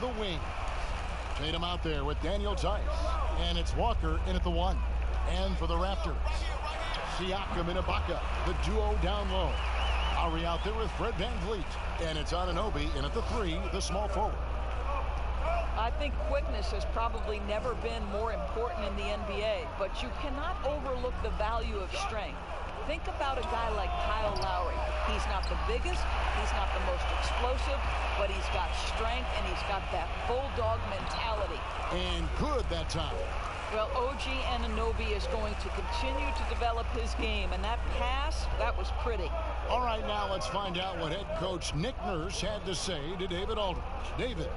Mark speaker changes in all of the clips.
Speaker 1: the wing. Tatum out there with Daniel Tice. And it's Walker in at the 1. And for the Raptors, Ciaco and Ibaka, the duo down low. Lowry out there with Fred VanVleet. And it's Anunoby in at the 3, the small forward.
Speaker 2: I think quickness has probably never been more important in the NBA, but you cannot overlook the value of strength. Think about a guy like Kyle Lowry. He's not the biggest, he's not the most explosive, but he's got strength and he's got that bulldog mentality.
Speaker 1: And good that time.
Speaker 2: Well, OG Anunoby is going to continue to develop his game, and that pass, that was pretty.
Speaker 1: All right, now let's find out what head coach Nick Nurse had to say to David Aldridge. David.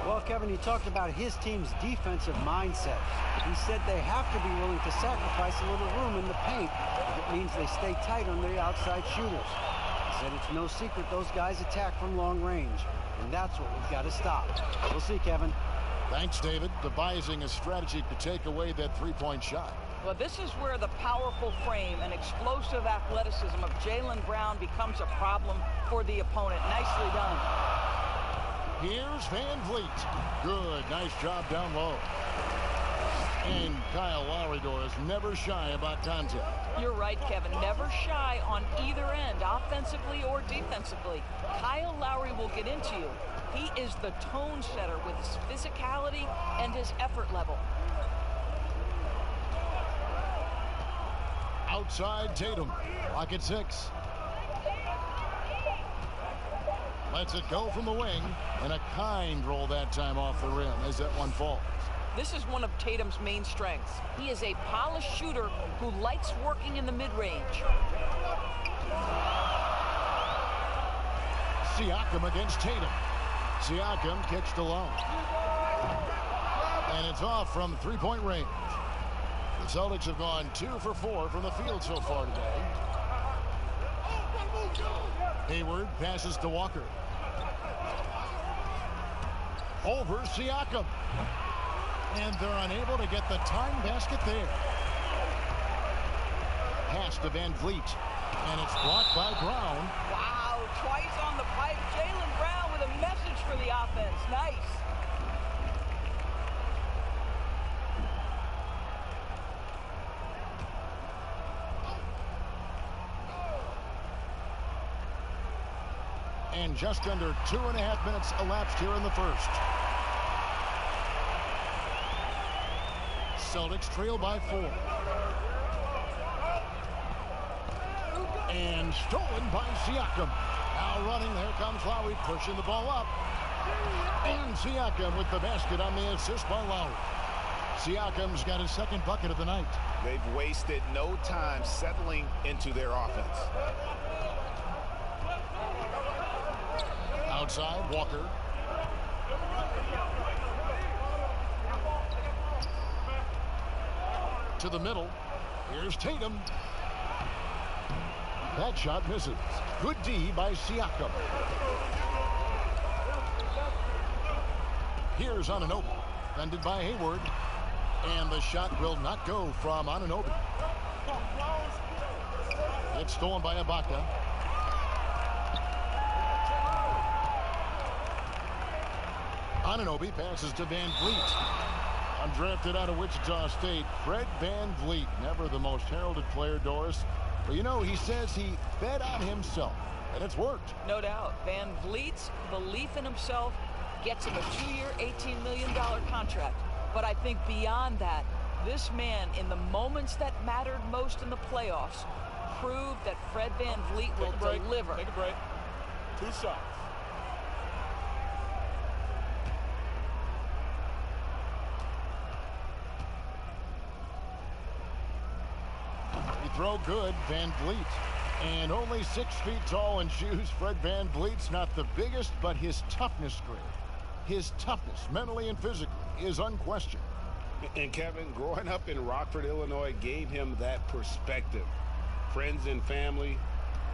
Speaker 3: Well, Kevin, he talked about his team's defensive mindset. He said they have to be willing to sacrifice a little room in the paint if it means they stay tight on the outside shooters. He said it's no secret those guys attack from long range, and that's what we've got to stop. We'll see, Kevin.
Speaker 1: Thanks, David. Devising a strategy to take away that three-point shot.
Speaker 2: Well, this is where the powerful frame and explosive athleticism of Jalen Brown becomes a problem for the opponent. Nicely done.
Speaker 1: Here's VanVleet. Good. Nice job down low. And Kyle Lowry is never shy about contact.
Speaker 2: You're right, Kevin. Never shy on either end, offensively or defensively. Kyle Lowry will get into you. He is the tone setter with his physicality and his effort level.
Speaker 1: Outside Tatum. Clock at 6. Lets it go from the wing. And a kind roll that time off the rim as that one falls.
Speaker 2: This is one of Tatum's main strengths. He is a polished shooter who likes working in the mid-range.
Speaker 1: Siakam against Tatum. Siakam kicks to low. And it's off from three-point range. The Celtics have gone 2 for 4 from the field so far today. Hayward passes to Walker. Over Siakam. And they're unable to get the time basket there. Pass to VanVleet. And it's blocked by Brown.
Speaker 2: Wow, twice on the pipe. Jalen Brown with a message for the offense. Nice.
Speaker 1: And just under 2.5 minutes elapsed here in the first. Celtics trail by 4. And stolen by Siakam. Now running, there comes Lowry pushing the ball up. And Siakam with the basket on the assist by Lowry. Siakam's got his second bucket of the night.
Speaker 4: They've wasted no time settling into their offense.
Speaker 1: Outside, Walker. To the middle. Here's Tatum. That shot misses. Good D by Ciaco. Here's Anunoby. Defended by Hayward. And the shot will not go from Anunoby. It's stolen by Ibaka. Anunoby passes to VanVleet. Undrafted out of Wichita State, Fred VanVleet. Never the most heralded player, Doris. But you know, he says he bet on himself, and it's worked.
Speaker 2: No doubt. VanVleet's belief in himself gets him a 2-year, $18 million contract. But I think beyond that, this man, in the moments that mattered most in the playoffs, proved that Fred VanVleet will deliver.
Speaker 5: Take a break. 2 shots.
Speaker 1: Throw good, VanVleet. And only 6 feet tall in shoes. Fred VanVleet's not the biggest, but his toughness, Greg. His toughness, mentally and physically, is unquestioned.
Speaker 4: And Kevin, growing up in Rockford, Illinois, gave him that perspective. Friends and family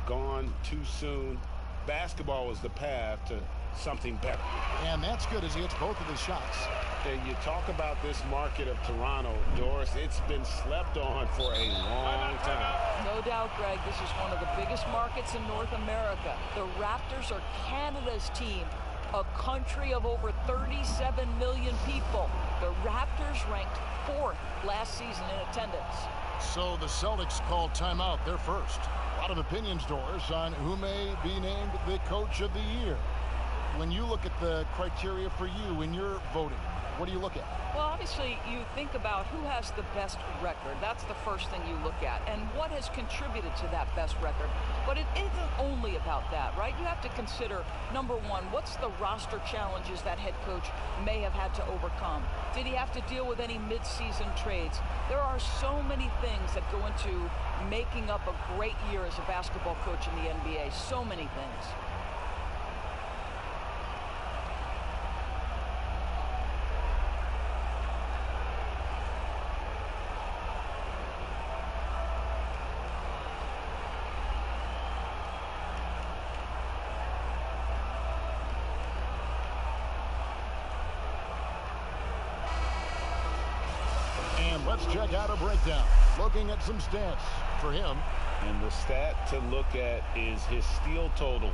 Speaker 4: gone too soon. Basketball was the path to something better.
Speaker 1: And that's good as he hits both of his shots.
Speaker 4: And you talk about this market of Toronto, Doris, it's been slept on for a long time.
Speaker 2: No doubt, Greg, this is one of the biggest markets in North America. The Raptors are Canada's team, a country of over 37 million people. The Raptors ranked 4th last season in attendance.
Speaker 1: So the Celtics called timeout. They're first. A lot of opinions, Doris, on who may be named the coach of the year. When you look at the criteria for you when you're voting, what do you look at?
Speaker 2: Well, obviously, you think about who has the best record. That's the first thing you look at. And what has contributed to that best record. But it isn't only about that, right? You have to consider, number one, what's the roster challenges that head coach may have had to overcome? Did he have to deal with any mid-season trades? There are so many things that go into making up a great year as a basketball coach in the NBA. So many things.
Speaker 1: Let's check out a breakdown. Looking at some stats for him.
Speaker 4: And the stat to look at is his steal total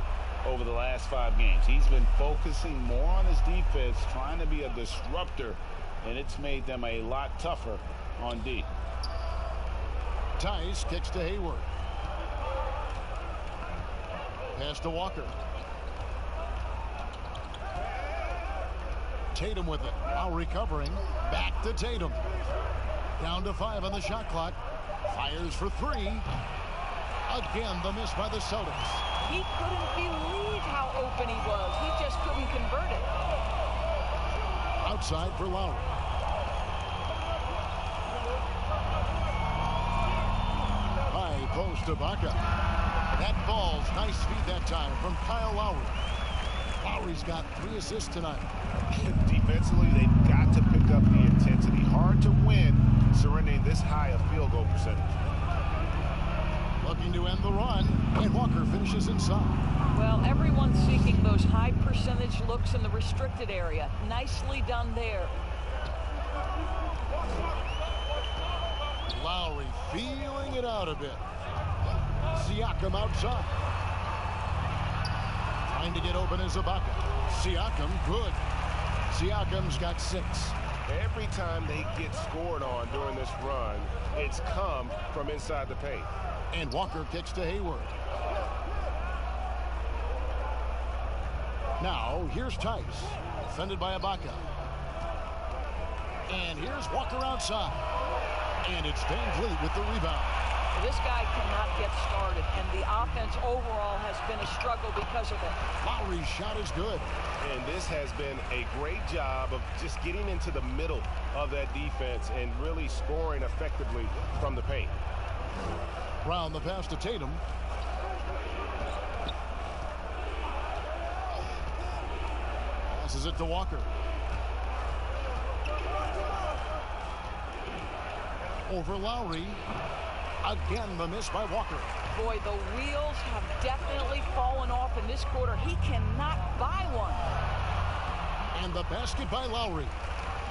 Speaker 4: over the last 5 games. He's been focusing more on his defense, trying to be a disruptor, and it's made them a lot tougher on D.
Speaker 1: Tice kicks to Hayward. Pass to Walker. Tatum with it. Lowry covering. Back to Tatum. Down to 5 on the shot clock. Fires for 3. Again, the miss by the Celtics.
Speaker 2: He couldn't believe how open he was. He just couldn't convert it.
Speaker 1: Outside for Lowry. High post to Baca. That ball's nice feed that time from Kyle Lowry. Lowry's got 3 assists tonight.
Speaker 4: Defensively, they've got to pick up the intensity. Hard to win surrendering this high a field goal percentage.
Speaker 1: Looking to end the run, and Walker finishes inside.
Speaker 2: Well, everyone's seeking those high percentage looks in the restricted area. Nicely done there.
Speaker 1: Lowry feeling it out a bit. Siakam outside. Trying to get open as Ibaka. Siakam, good. Siakam's got 6.
Speaker 4: Every time they get scored on during this run, it's come from inside the paint.
Speaker 1: And Walker kicks to Hayward. Now, here's Tice. Defended by Ibaka. And here's Walker outside. And it's Van Vliet with the rebound.
Speaker 2: This guy cannot get started, and the offense overall has been a struggle because of it.
Speaker 1: Lowry's shot is good.
Speaker 4: And this has been a great job of just getting into the middle of that defense and really scoring effectively from the paint.
Speaker 1: Brown the pass to Tatum. Passes it to Walker. Over Lowry. Again, the miss by Walker.
Speaker 2: Boy, the wheels have definitely fallen off in this quarter. He cannot buy one.
Speaker 1: And the basket by Lowry.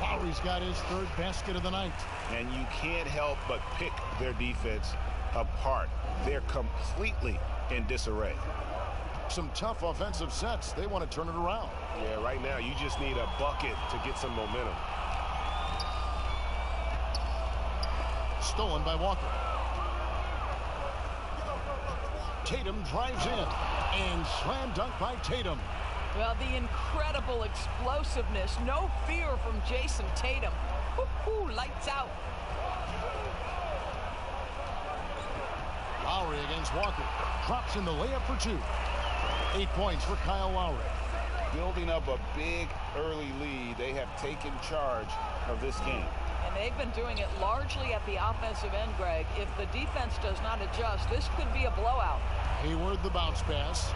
Speaker 1: Lowry's got his 3rd basket of the night.
Speaker 4: And you can't help but pick their defense apart. They're completely in disarray.
Speaker 1: Some tough offensive sets. They want to turn it around.
Speaker 4: Yeah, right now you just need a bucket to get some momentum.
Speaker 1: Stolen by Walker. Tatum drives in and slam dunk by Tatum.
Speaker 2: Well, the incredible explosiveness, no fear from Jason Tatum. Woo-hoo, lights out.
Speaker 1: Lowry against Walker. Drops in the layup for 2. 8 points for Kyle Lowry.
Speaker 4: Building up a big early lead, they have taken charge of this game.
Speaker 2: And they've been doing it largely at the offensive end, Greg. If the defense does not adjust, this could be a blowout.
Speaker 1: Hayward the bounce pass.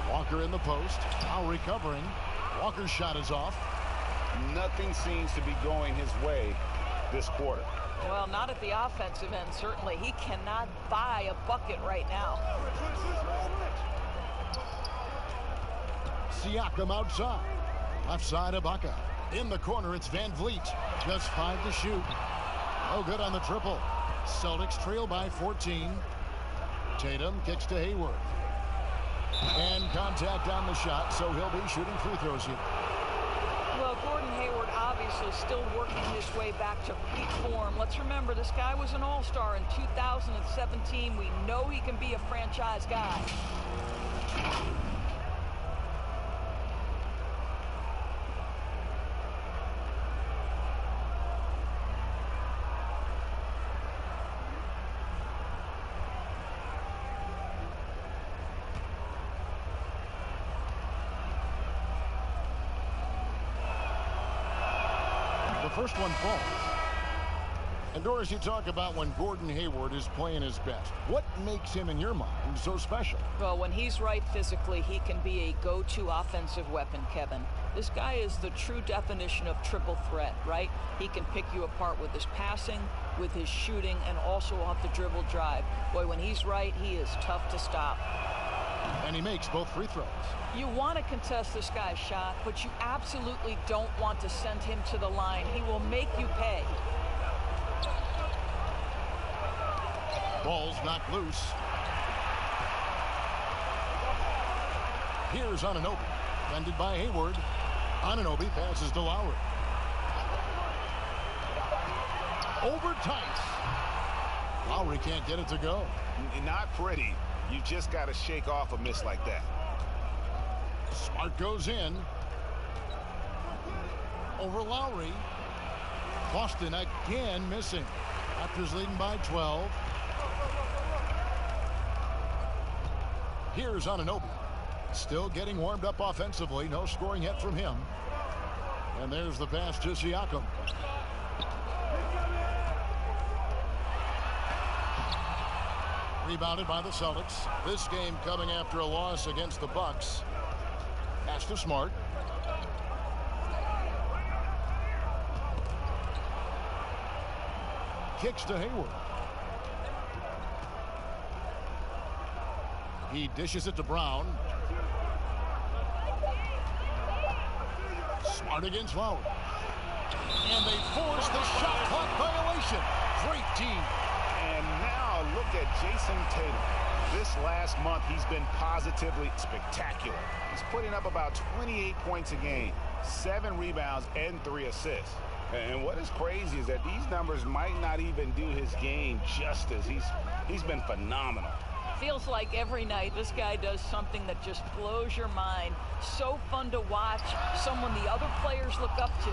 Speaker 1: Walker in the post. Lowry covering. Walker's shot is off.
Speaker 4: Nothing seems to be going his way this quarter.
Speaker 2: Well, not at the offensive end, certainly. He cannot buy a bucket right now.
Speaker 1: Siakam outside. Left side, Ibaka. In the corner, it's Van Vliet. Just 5 to shoot. No good on the triple. Celtics trail by 14. Tatum kicks to Hayward. And contact on the shot, so he'll be shooting free throws here.
Speaker 2: Well, Gordon Hayward obviously still working his way back to peak form. Let's remember, this guy was an all-star in 2017. We know he can be a franchise guy.
Speaker 1: First one falls. And Doris, you talk about when Gordon Hayward is playing his best. What makes him, in your mind, so special?
Speaker 2: Well, when he's right physically, he can be a go-to offensive weapon, Kevin. This guy is the true definition of triple threat, right? He can pick you apart with his passing, with his shooting, and also off the dribble drive. Boy, when he's right, he is tough to stop.
Speaker 1: And he makes both free throws.
Speaker 2: You want to contest this guy's shot, but you absolutely don't want to send him to the line. He will make you pay.
Speaker 1: Ball's knocked loose. Here's Anunoby. Defended by Hayward. Anunoby passes to Lowry. Over tight. Lowry can't get it to go.
Speaker 4: Not pretty. You just got to shake off a miss like that.
Speaker 1: Smart goes in. Over Lowry. Boston again missing. Raptors leading by 12. Here's Anunoby. Still getting warmed up offensively. No scoring yet from him. And there's the pass to Ciaco. Rebounded by the Celtics. This game coming after a loss against the Bucks. Pass to Smart. Kicks to Hayward. He dishes it to Brown. Smart against Lowry. And they force the shot clock violation. Great team.
Speaker 4: And now look at Jason Tatum. This last month, he's been positively spectacular. He's putting up about 28 points a game, 7 rebounds, and 3 assists. And what is crazy is that these numbers might not even do his game justice. He's been phenomenal.
Speaker 2: Feels like every night this guy does something that just blows your mind. So fun to watch. Someone the other players look up to.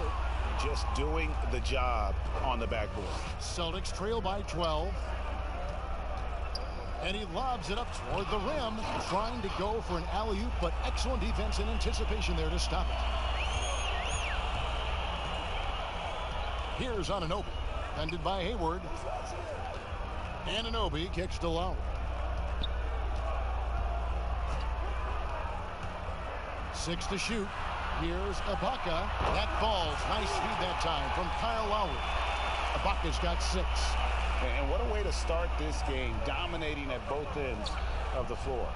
Speaker 4: Just doing the job on the backboard.
Speaker 1: Celtics trail by 12. And he lobs it up toward the rim, trying to go for an alley-oop, but excellent defense and anticipation there to stop it. Here's Anunoby, defended by Hayward. Anunoby kicks to Lowry. Six to shoot. Here's Ibaka. That falls. Nice speed that time from Kyle Lowry. Ibaka's got 6.
Speaker 4: And what a way to start this game, dominating at both ends of the floor.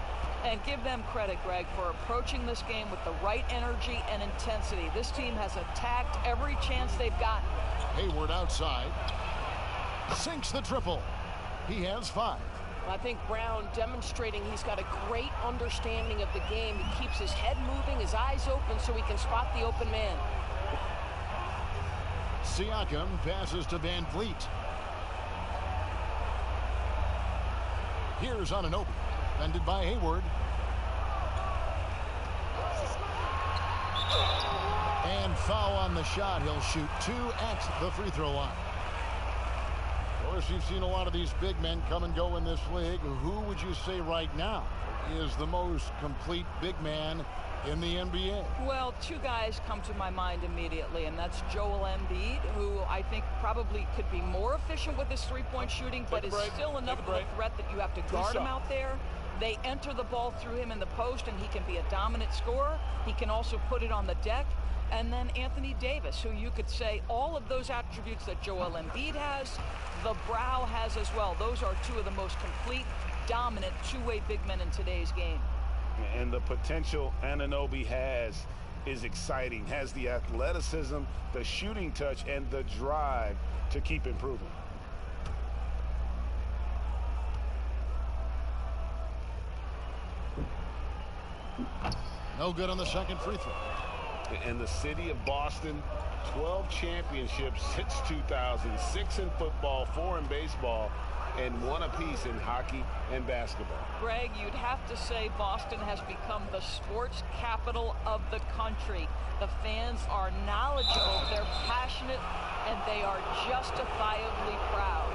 Speaker 2: And give them credit, Greg, for approaching this game with the right energy and intensity. This team has attacked every chance they've gotten.
Speaker 1: Hayward outside. Sinks the triple. He has 5.
Speaker 6: I think Brown demonstrating he's got a great understanding of the game. He keeps his head moving, his eyes open so he can spot the open man.
Speaker 1: Siakam passes to Van Vliet. Here's Anunoby, defended by Hayward. And foul on the shot. He'll shoot 2 at the free throw line. Of course, you've seen a lot of these big men come and go in this league. Who would you say right now is the most complete big man in the NBA?
Speaker 2: Well, 2 guys come to my mind immediately, and that's Joel Embiid, who I think probably could be more efficient with his three-point shooting, but is still enough of a threat that you have to guard him out there. They enter the ball through him in the post, and he can be a dominant scorer. He can also put it on the deck. And then Anthony Davis, who you could say all of those attributes that Joel Embiid has, the Brow has as well. Those are 2 of the most complete, dominant, two-way big men in today's game.
Speaker 4: And the potential Anunoby has is exciting. Has the athleticism, the shooting touch, and the drive to keep improving.
Speaker 1: No good on the second free throw.
Speaker 4: And the city of Boston, 12 championships since 2000, 6 in football, 4 in baseball, and 1 apiece in hockey and basketball.
Speaker 2: Greg, you'd have to say Boston has become the sports capital of the country. The fans are knowledgeable, they're passionate, and they are justifiably proud.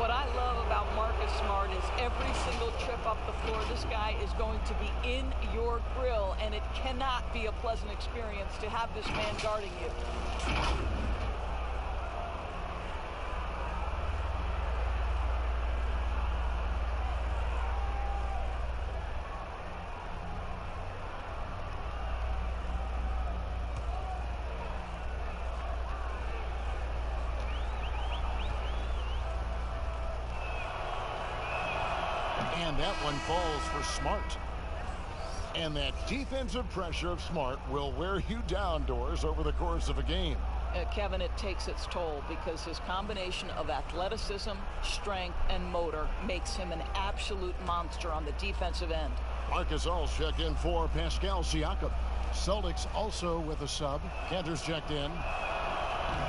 Speaker 2: What I love about Marcus Smart is every single trip up the floor, this guy is going to be in your grill, and it cannot be a pleasant experience to have this man guarding you.
Speaker 1: And that one falls for Smart. And that defensive pressure of Smart will wear you down, Doors, over the course of a game.
Speaker 2: Kevin, it takes its toll because his combination of athleticism, strength, and motor makes him an absolute monster on the defensive end.
Speaker 1: Marcus All's checked in for Pascal Ciaco. Celtics also with a sub. Cantor's checked in.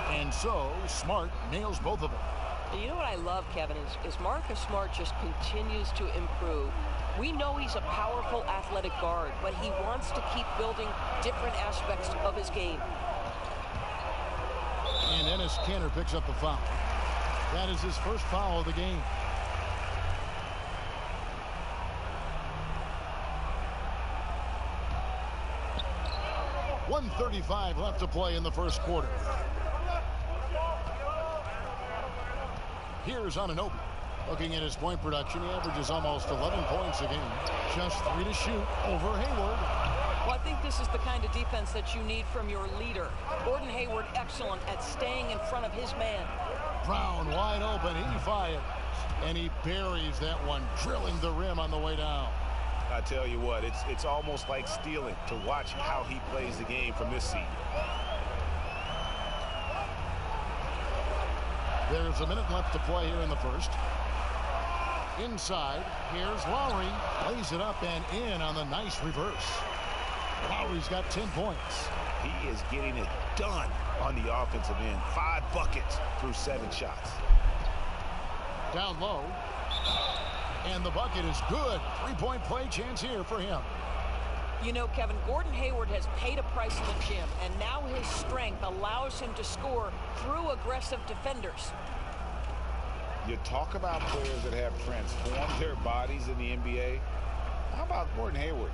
Speaker 1: And so Smart nails both of them.
Speaker 6: You know what I love, Kevin, is Marcus Smart just continues to improve. We know he's a powerful athletic guard, but he wants to keep building different aspects of his game.
Speaker 1: And Enes Kanter picks up the foul. That is his first foul of the game. .135 left to play in the first quarter. Here's Anunoby. Looking at his point production, he averages almost 11 points a game. Just 3 to shoot over Hayward.
Speaker 2: Well, I think this is the kind of defense that you need from your leader. Gordon Hayward, excellent at staying in front of his man.
Speaker 1: Brown wide open. He fires. And he buries that one, drilling the rim on the way down.
Speaker 4: I tell you what, it's almost like stealing to watch how he plays the game from this seat.
Speaker 1: There's a minute left to play here in the first. Inside, here's Lowry. Lays it up and in on the nice reverse. Lowry's got 10 points.
Speaker 4: He is getting it done on the offensive end. 5 buckets through 7 shots.
Speaker 1: Down low. And the bucket is good. 3-point play chance here for him.
Speaker 2: You know, Kevin, Gordon Hayward has paid a price in the gym, and now his strength allows him to score through aggressive defenders.
Speaker 4: You talk about players that have transformed their bodies in the NBA. How about Gordon Hayward?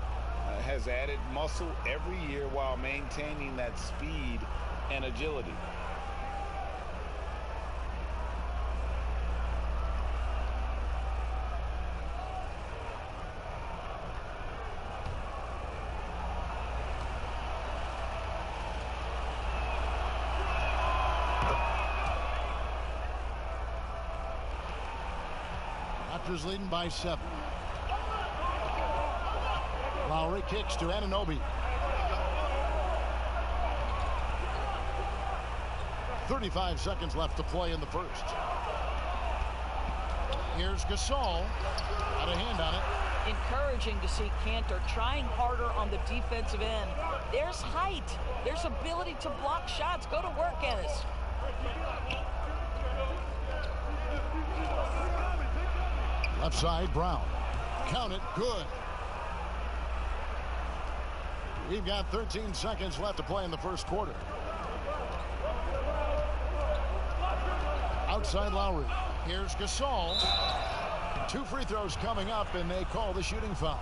Speaker 4: Has added muscle every year while maintaining that speed and agility.
Speaker 1: Raptors leading by 7. Lowry kicks to Anunoby. 35 seconds left to play in the first. Here's Gasol. Got a hand on it.
Speaker 2: Encouraging to see Kanter trying harder on the defensive end. There's height. There's ability to block shots. Go to work, Enes.
Speaker 1: Left side, Brown. Count it. Good. We've got 13 seconds left to play in the first quarter. Outside Lowry. Here's Gasol. 2 free throws coming up, and they call the shooting foul.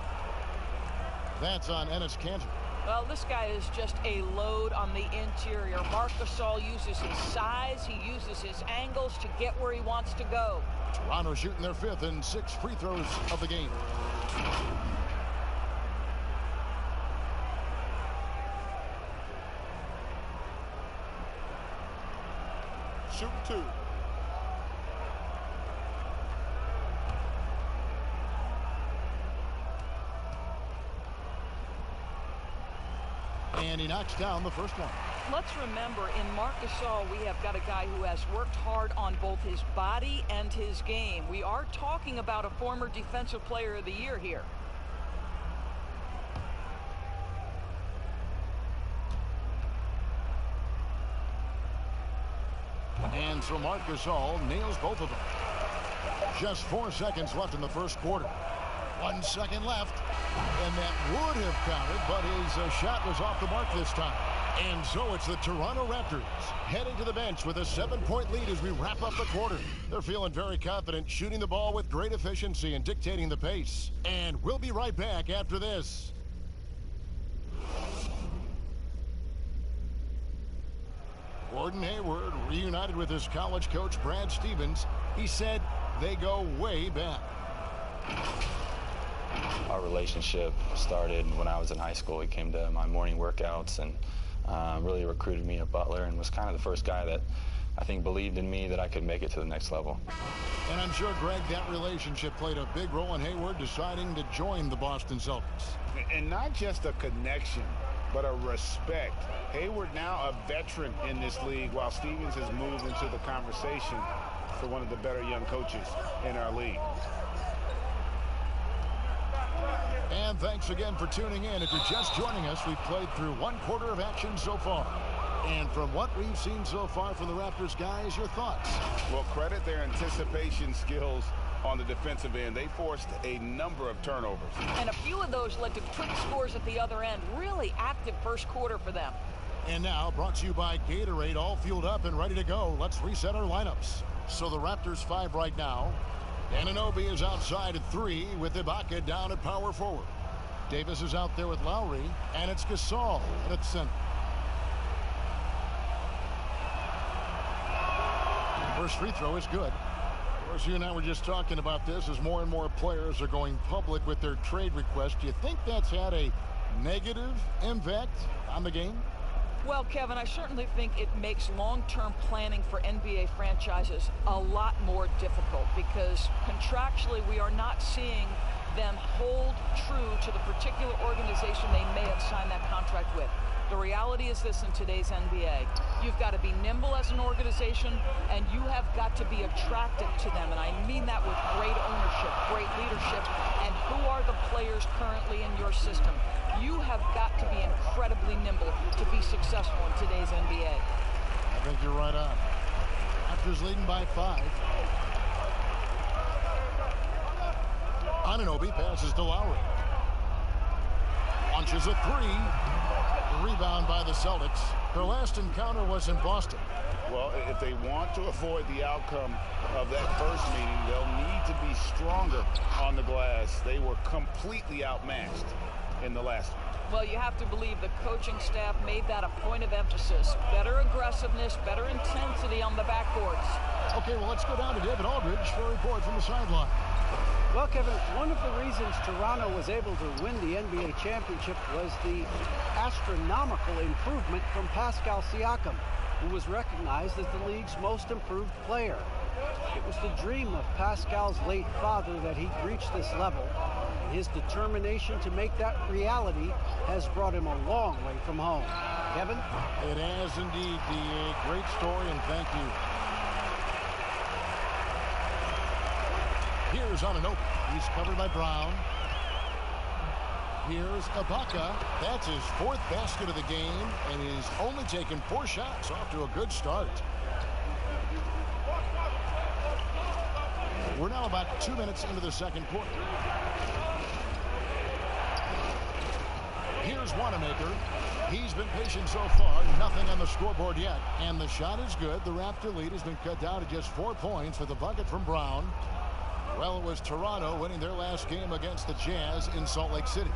Speaker 1: That's on Enes Kanter.
Speaker 2: Well, this guy is just a load on the interior. Marc Gasol uses his size. He uses his angles to get where he wants to go.
Speaker 1: Toronto shooting their 5th and 6th free throws of the game.
Speaker 5: Shooting 2.
Speaker 1: And he knocks down the first one.
Speaker 2: Let's remember, in Marc Gasol, we have got a guy who has worked hard on both his body and his game. We are talking about a former Defensive Player of the Year here.
Speaker 1: And so Marc Gasol nails both of them. Just 4 seconds left in the first quarter. 1 second left. And that would have counted, but his shot was off the mark this time. And so it's the Toronto Raptors heading to the bench with a 7-point lead as we wrap up the quarter. They're feeling very confident, shooting the ball with great efficiency and dictating the pace. And we'll be right back after this. Gordon Hayward reunited with his college coach Brad Stevens. He said they go way back.
Speaker 7: Our relationship started when I was in high school. He came to my morning workouts and really recruited me at Butler and was kind of the first guy that I think believed in me that I could make it to the next level.
Speaker 1: And I'm sure, Greg, that relationship played a big role in Hayward deciding to join the Boston Celtics.
Speaker 4: And not just a connection, but a respect. Hayward now a veteran in this league, while Stevens has moved into the conversation for one of the better young coaches in our league.
Speaker 1: And thanks again for tuning in. If you're just joining us, we've played through 1 quarter of action so far. And from what we've seen so far from the Raptors, guys, your thoughts?
Speaker 4: Well, credit their anticipation skills on the defensive end. They forced a number of turnovers.
Speaker 2: And a few of those led to quick scores at the other end. Really active first quarter for them.
Speaker 1: And now, brought to you by Gatorade, all fueled up and ready to go. Let's reset our lineups. So the Raptors 5 right now. Anunoby is outside at 3 with Ibaka down at power forward. Davis is out there with Lowry, and it's Gasol at center. First free throw is good. Of course, you and I were just talking about this as more and more players are going public with their trade requests. Do you think that's had a negative impact on the game?
Speaker 2: Well, Kevin, I certainly think it makes long-term planning for NBA franchises a lot more difficult because contractually we are not seeing them hold true to the particular organization they may have signed that contract with. The reality is this in today's NBA. You've got to be nimble as an organization, and you have got to be attractive to them. And I mean that with great ownership, great leadership, and who are the players currently in your system. You have got to be incredibly nimble to be successful in today's NBA.
Speaker 1: I think you're right on. Raptors leading by 5. Anunoby passes to Lowry. Launches a 3. The rebound by the Celtics. Their last encounter was in Boston.
Speaker 4: Well, if they want to avoid the outcome of that first meeting, they'll need to be stronger on the glass. They were completely outmatched in the last one.
Speaker 2: Well, you have to believe the coaching staff made that a point of emphasis. Better aggressiveness, better intensity on the backboards.
Speaker 1: Okay, well, let's go down to David Aldridge for a report from the sideline.
Speaker 3: Well, Kevin, one of the reasons Toronto was able to win the NBA championship was the astronomical improvement from Pascal Ciaco, who was recognized as the league's most improved player. It was the dream of Pascal's late father that he'd reach this level, and his determination to make that reality has brought him a long way from home. Kevin?
Speaker 1: It has indeed, DA. Great story, and thank you. Here's Anunoby. He's covered by Brown. Here's Ibaka. That's his 4th basket of the game, and he's only taken 4 shots. Off to a good start. We're now about 2 minutes into the second quarter. Here's Wanamaker. He's been patient so far. Nothing on the scoreboard yet. And the shot is good. The Raptor lead has been cut down to just 4 points with a bucket from Brown. Well, it was Toronto winning their last game against the Jazz in Salt Lake City.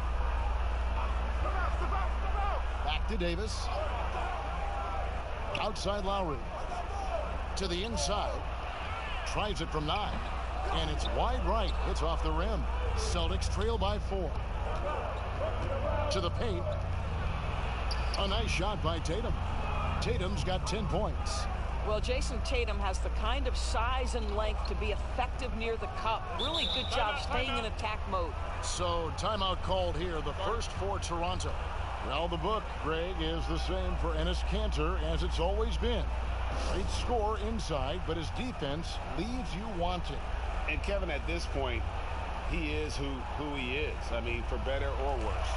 Speaker 1: Back to Davis. Outside Lowry. To the inside. Tries it from 9. And it's wide right. It's off the rim. Celtics trail by 4. To the paint. A nice shot by Tatum. Tatum's got 10 points.
Speaker 2: Well, Jason Tatum has the kind of size and length to be effective near the cup. Really good job staying in attack mode.
Speaker 1: So, timeout called here, the first for Toronto. Well, the book, Greg, is the same for Enes Kanter as it's always been. Great score inside, but his defense leaves you wanting.
Speaker 4: And Kevin, at this point, he is who he is. I mean, for better or worse.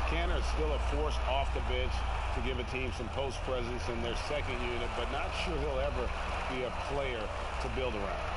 Speaker 4: Cantor is still a force off the bench to give a team some post presence in their second unit, but not sure he'll ever be a player to build around.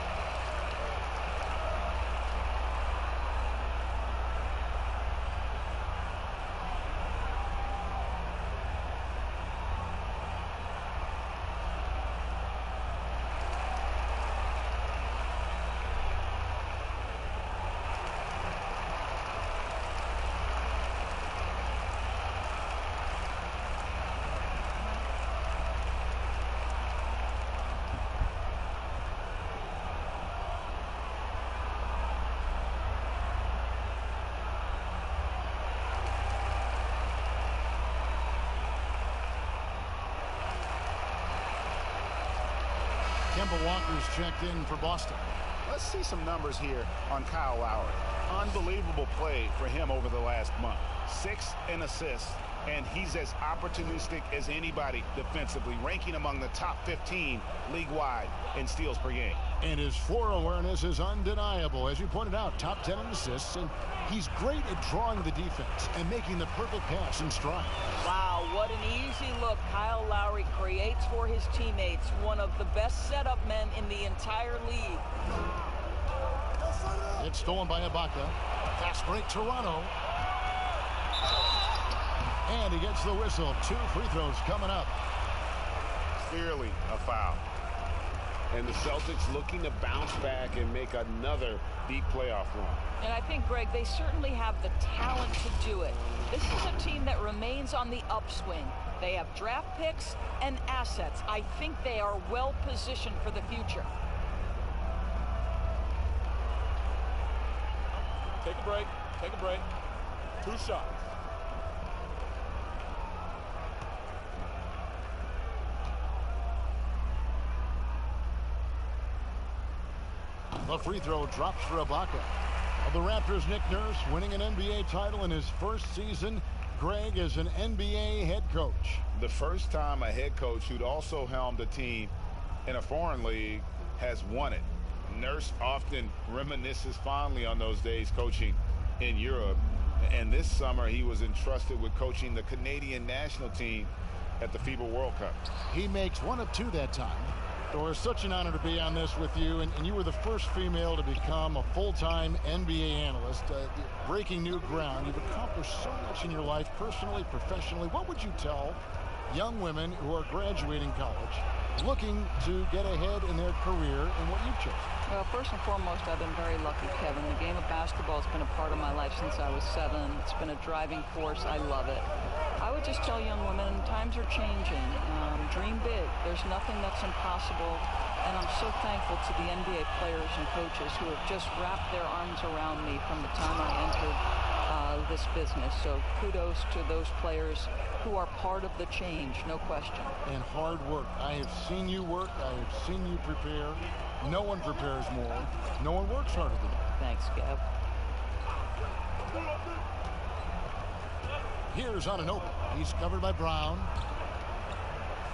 Speaker 1: Kemba Walker's checked in for Boston.
Speaker 8: Let's see some numbers here on Kyle Lowry. Unbelievable play for him over the last month. 6 assists, and he's as opportunistic as anybody defensively, ranking among the top 15 league-wide in steals per game.
Speaker 1: And his floor awareness is undeniable. As you pointed out, top 10 in assists, and he's great at drawing the defense and making the perfect pass in stride.
Speaker 2: Wow, what an easy look Kyle Lowry creates for his teammates. One of the best setup men in the entire league.
Speaker 1: It's stolen by Ibaka. Fast break, Toronto. And he gets the whistle. 2 free throws coming up.
Speaker 4: Clearly a foul. And the Celtics looking to bounce back and make another deep playoff run.
Speaker 2: And I think, Greg, they certainly have the talent to do it. This is a team that remains on the upswing. They have draft picks and assets. I think they are well positioned for the future.
Speaker 5: Take a break. Take a break. 2 shots.
Speaker 1: The free throw drops for Ibaka. Of the Raptors, Nick Nurse winning an NBA title in his first season. Greg is an NBA head coach.
Speaker 4: The first time a head coach who'd also helmed a team in a foreign league has won it. Nurse often reminisces fondly on those days coaching in Europe. And this summer he was entrusted with coaching the Canadian national team at the FIBA World Cup.
Speaker 1: He makes 1 of 2 that time. It's such an honor to be on this with you, and you were the first female to become a full-time NBA analyst, breaking new ground. You've accomplished so much in your life, personally, professionally. What would you tell young women who are graduating college, looking to get ahead in their career in what you've chosen?
Speaker 2: Well, first and foremost, I've been very lucky, Kevin. The game of basketball has been a part of my life since I was 7. It's been a driving force. I love it. I would just tell young women, times are changing. Dream big. There's nothing that's impossible. And I'm so thankful to the NBA players and coaches who have just wrapped their arms around me from the time I entered this business. So kudos to those players who are part of the change, no question.
Speaker 1: And hard work. I have seen you work. I have seen you prepare. No one prepares more. No one works harder than you.
Speaker 2: Thanks, Gav.
Speaker 1: Here's Anunoby. He's covered by Brown.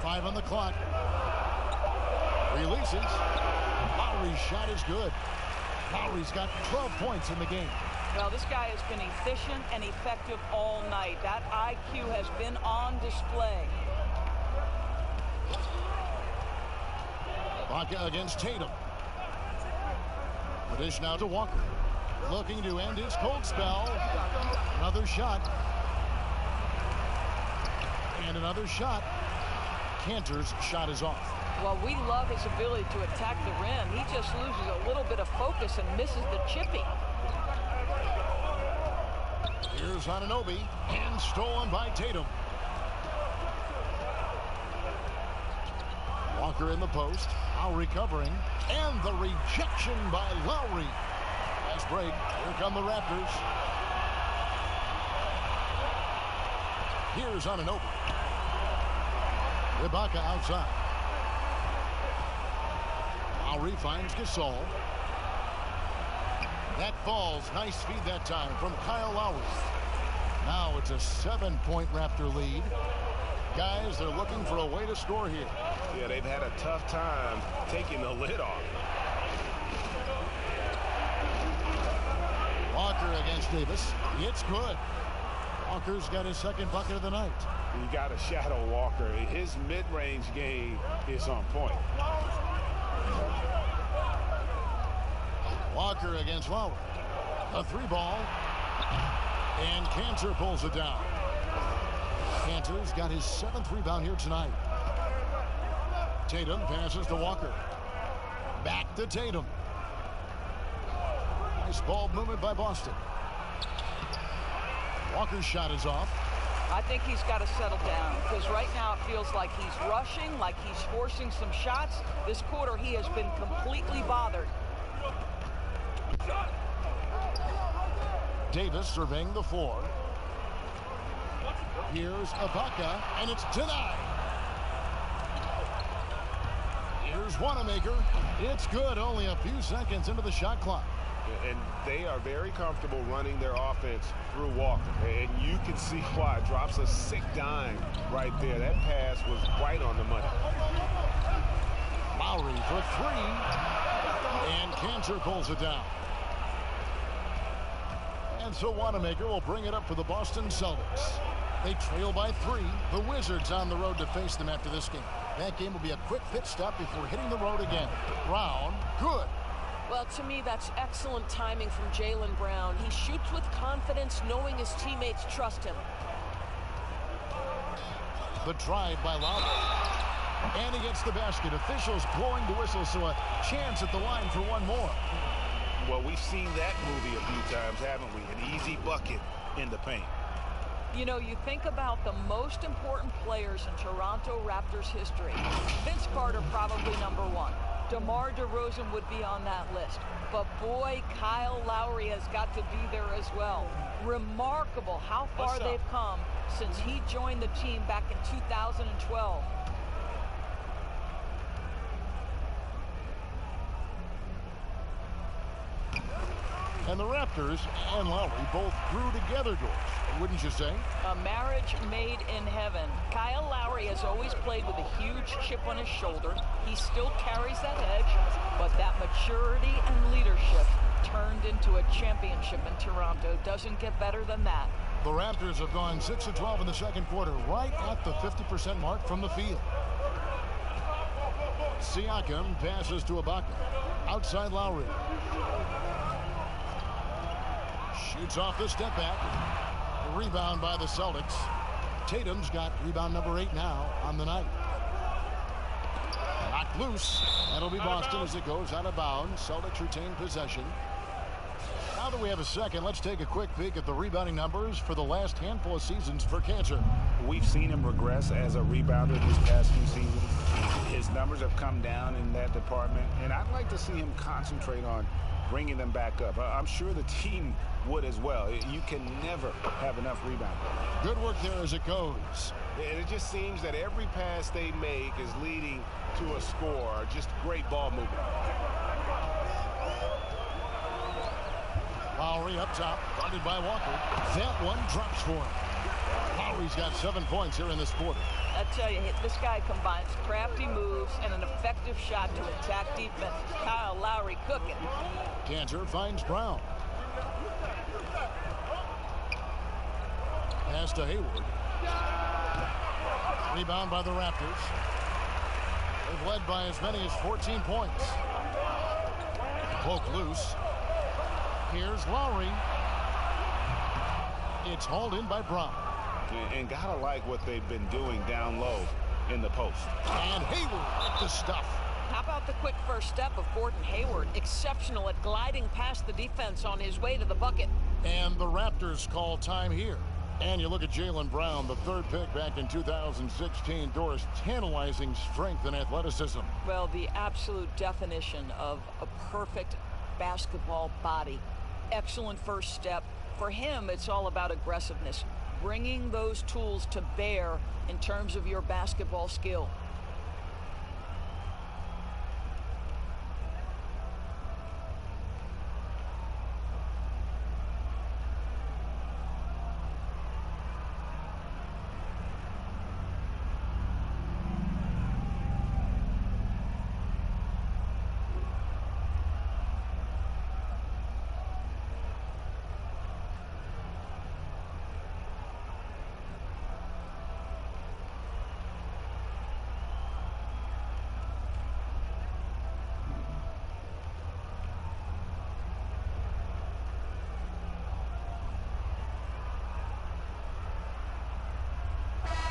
Speaker 1: 5 on the clock. Releases. Lowry's shot is good. Lowry's got 12 points in the game.
Speaker 2: Well, this guy has been efficient and effective all night. That IQ has been on display.
Speaker 1: Ibaka against Tatum. The dish now to Walker. Looking to end his cold spell. Another shot. And another shot. Cantor's shot is off.
Speaker 2: Well, we love his ability to attack the rim. He just loses a little bit of focus and misses the chippy.
Speaker 1: Here's Anunoby, and stolen by Tatum. Walker in the post, Lowry covering, and the rejection by Lowry. Nice break. Here come the Raptors. Here's Anunoby. Ibaka outside. Lowry finds Gasol. That falls. Nice feed that time from Kyle Lowry. Now it's a 7-point Raptor lead. Guys, they're looking for a way to score here.
Speaker 4: Yeah, they've had a tough time taking the lid off.
Speaker 1: Walker against Davis. It's good. Walker's got his second bucket of the night.
Speaker 8: You got to shadow Walker. His mid-range game is on point.
Speaker 1: Walker against Lowry. A 3-ball. And Cantor pulls it down. Cantor's got his 7th rebound here tonight. Tatum passes to Walker. Back to Tatum. Nice ball movement by Boston. Walker's shot is off.
Speaker 2: I think he's got to settle down because right now it feels like he's rushing, like he's forcing some shots. This quarter he has been completely bothered.
Speaker 1: Davis surveying the floor. Here's Ibaka, and it's denied. Here's Wanamaker. It's good, only a few seconds into the shot clock.
Speaker 8: And they are very comfortable running their offense through Walker. And you can see why. Drops a sick dime right there. That pass was right on the money.
Speaker 1: Lowry for 3. And Cantor pulls it down. And so Wanamaker will bring it up for the Boston Celtics. They trail by 3. The Wizards on the road to face them after this game. That game will be a quick pit stop before hitting the road again. Brown, good.
Speaker 6: Well, to me, that's excellent timing from Jalen Brown. He shoots with confidence, knowing his teammates trust him.
Speaker 1: The drive by Lowry. And he gets the basket. Officials blowing the whistle, so a chance at the line for one more.
Speaker 8: Well, we've seen that movie a few times, haven't we? An easy bucket in the paint.
Speaker 2: You know, you think about the most important players in Toronto Raptors history. Vince Carter probably #1. DeMar DeRozan would be on that list. But boy, Kyle Lowry has got to be there as well. Remarkable how far they've come since he joined the team back in 2012.
Speaker 1: And the Raptors and Lowry both grew together, George, wouldn't you say?
Speaker 2: A marriage made in heaven. Kyle Lowry has always played with a huge chip on his shoulder. He still carries that edge, but that maturity and leadership turned into a championship in Toronto. Doesn't get better than that.
Speaker 1: The Raptors have gone 6 of 12 in the second quarter, right at the 50% mark from the field. Siakam passes to Ibaka. Outside Lowry. Shoots off the step back. A rebound by the Celtics. Tatum's got rebound number 8 now on the night. Knocked loose. That'll be Boston as it goes out of bounds. Celtics retain possession. Now that we have a second, let's take a quick peek at the rebounding numbers for the last handful of seasons for Cantor.
Speaker 8: We've seen him regress as a rebounder these past few seasons. His numbers have come down in that department, and I'd like to see him concentrate on bringing them back up. I'm sure the team would as well. You can never have enough rebounding.
Speaker 1: Good work there as it goes.
Speaker 8: And it just seems that every pass they make is leading to a score. Just great ball movement.
Speaker 1: Lowry up top, guarded by Walker. That one drops for him. Lowry's got 7 points here in this quarter.
Speaker 2: I tell you, this guy combines crafty moves and an effective shot to attack defense. Kyle Lowry cooking.
Speaker 1: Cantor finds Brown. Pass to Hayward. Rebound by the Raptors. They've led by as many as 14 points. Poke loose. Here's Lowry. It's hauled in by Brown.
Speaker 8: And gotta like what they've been doing down low in the post.
Speaker 1: And Hayward with the stuff.
Speaker 6: How about the quick first step of Gordon Hayward? Exceptional at gliding past the defense on his way to the bucket.
Speaker 1: And the Raptors call time here. And you look at Jalen Brown, the 3rd pick back in 2016. Doris, tantalizing strength and athleticism.
Speaker 2: Well, the absolute definition of a perfect basketball body. Excellent first step. For him, it's all about aggressiveness. Bringing those tools to bear in terms of your basketball skill.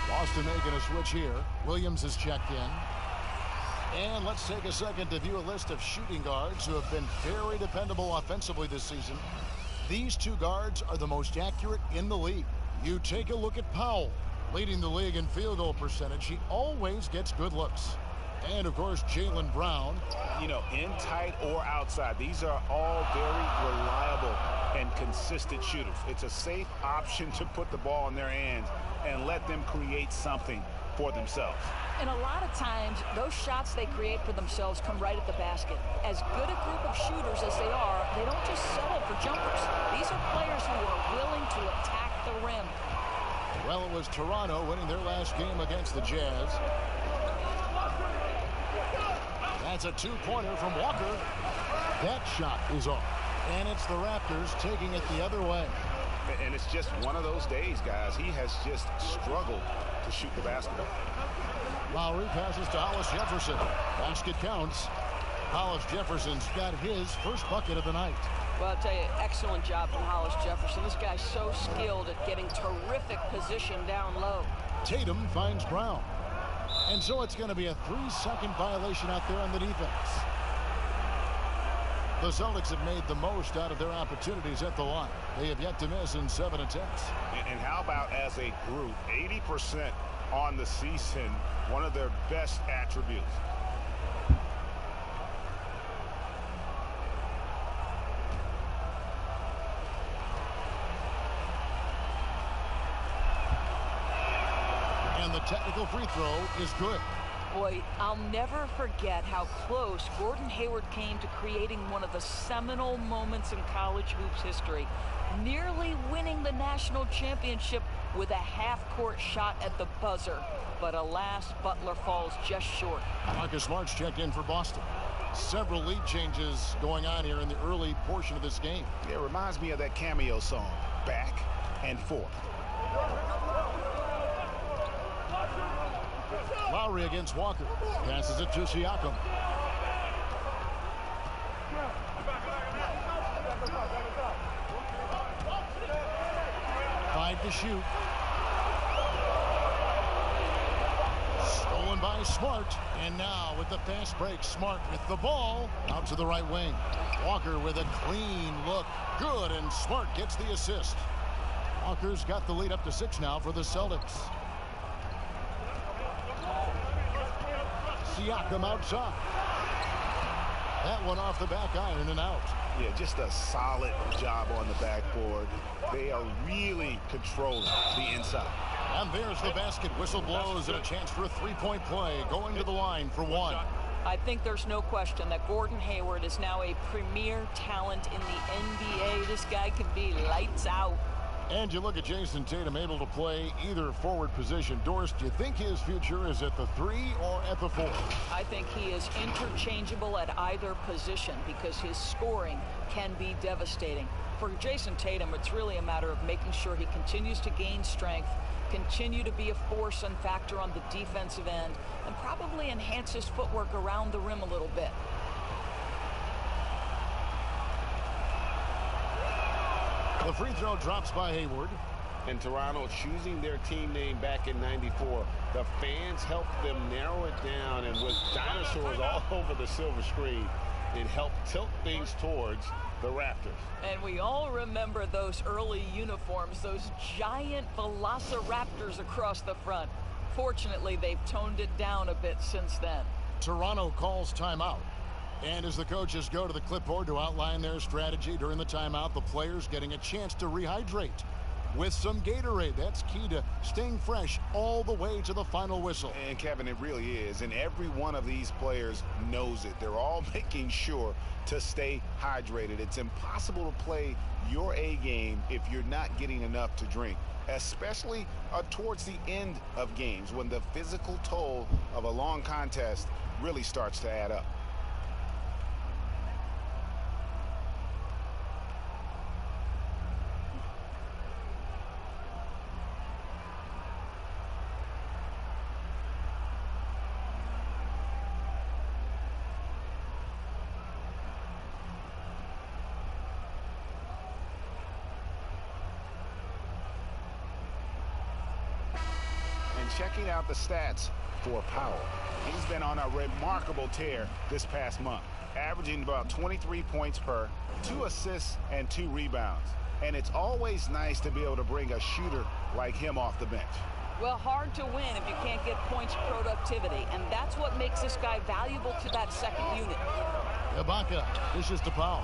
Speaker 1: Boston making a switch here. Williams is checked in. And let's take a second to view a list of shooting guards who have been very dependable offensively this season. These two guards are the most accurate in the league. You take a look at Powell, leading the league in field goal percentage. He always gets good looks. And, of course, Jalen Brown.
Speaker 8: You know, in tight or outside, these are all very reliable and consistent shooters. It's a safe option to put the ball in their hands and let them create something for themselves.
Speaker 2: And a lot of times, those shots they create for themselves come right at the basket. As good a group of shooters as they are, they don't just settle for jumpers. These are players who are willing to attack the rim.
Speaker 1: Well, it was Toronto winning their last game against the Jazz. That's a two-pointer from Walker. That shot is off. And it's the Raptors taking it the other way.
Speaker 8: And it's just one of those days, guys. He has just struggled to shoot the basketball.
Speaker 1: Lowry passes to Hollis Jefferson. Basket counts. Hollis Jefferson's got his first bucket of the night.
Speaker 6: Well, I'll tell you, excellent job from Hollis Jefferson. This guy's so skilled at getting terrific position down low.
Speaker 1: Tatum finds Brown. And so it's going to be a 3-second violation out there on the defense. The Celtics have made the most out of their opportunities at the line. They have yet to miss in 7 attempts.
Speaker 8: And how about as a group, 80% on the season, one of their best attributes.
Speaker 1: And the technical free throw is good.
Speaker 2: Boy, I'll never forget how close Gordon Hayward came to creating one of the seminal moments in college hoops history, nearly winning the national championship with a half-court shot at the buzzer. But alas, Butler falls just short.
Speaker 1: Marcus Smart's checked in for Boston. Several lead changes going on here in the early portion of this game.
Speaker 8: It reminds me of that cameo song, Back and Forth.
Speaker 1: Lowry against Walker. Passes it to Ciaco. Five to shoot. Stolen by Smart. And now with the fast break, Smart with the ball. Out to the right wing. Walker with a clean look. Good, and Smart gets the assist. Walker's got the lead up to 6 now for the Celtics. Siakam outside. That one off the back iron and out.
Speaker 8: Yeah, just a solid job on the backboard. They are really controlling the inside.
Speaker 1: And there's the basket. Whistle blows and a chance for a three-point play. Going to the line for one.
Speaker 2: I think there's no question that Gordon Hayward is now a premier talent in the NBA. This guy can be lights out.
Speaker 1: And you look at Jason Tatum able to play either forward position. Doris, do you think his future is at the 3 or at the 4?
Speaker 2: I think he is interchangeable at either position because his scoring can be devastating. For Jason Tatum, it's really a matter of making sure he continues to gain strength, continue to be a force and factor on the defensive end, and probably enhance his footwork around the rim a little bit.
Speaker 1: The free throw drops by Hayward.
Speaker 4: And Toronto choosing their team name back in '94. The fans helped them narrow it down, and with dinosaurs all over the silver screen, it helped tilt things towards the Raptors.
Speaker 2: And we all remember those early uniforms, those giant velociraptors across the front. Fortunately, they've toned it down a bit since then.
Speaker 1: Toronto calls timeout. And as the coaches go to the clipboard to outline their strategy during the timeout, the players getting a chance to rehydrate with some Gatorade. That's key to staying fresh all the way to the final whistle.
Speaker 8: And Kevin, it really is. And every one of these players knows it. They're all making sure to stay hydrated. It's impossible to play your A game if you're not getting enough to drink, especially towards the end of games when the physical toll of a long contest really starts to add up. And checking out the stats for Powell. He's been on a remarkable tear this past month, averaging about 23 points per, 2 assists, and 2 rebounds. And it's always nice to be able to bring a shooter like him off the bench.
Speaker 2: Well, hard to win if you can't get points productivity, and that's what makes this guy valuable to that second unit.
Speaker 1: Ibaka dishes to Powell.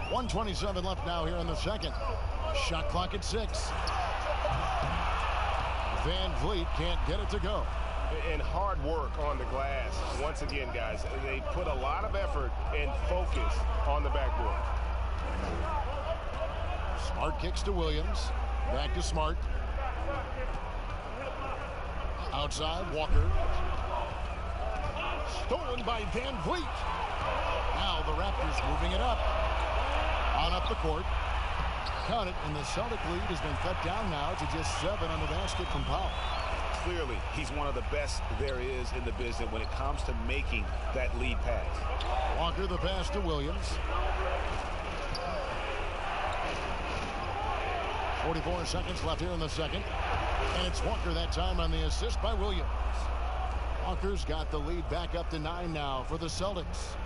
Speaker 1: 1:27 left now here in the second. Shot clock at 6. Van Vliet can't get it to go.
Speaker 4: And hard work on the glass. Once again, guys, they put a lot of effort and focus on the backboard.
Speaker 1: Smart kicks to Williams. Back to Smart. Outside, Walker. Stolen by Van Vliet. Now the Raptors moving it up. On up the court. Count it, and the Celtic lead has been cut down now to just 7 on the basket from Powell.
Speaker 4: Clearly, he's one of the best there is in the business when it comes to making that lead pass.
Speaker 1: Walker the pass to Williams. 44 seconds left here in the second. And it's Walker that time on the assist by Williams. Walker's got the lead back up to 9 now for the Celtics.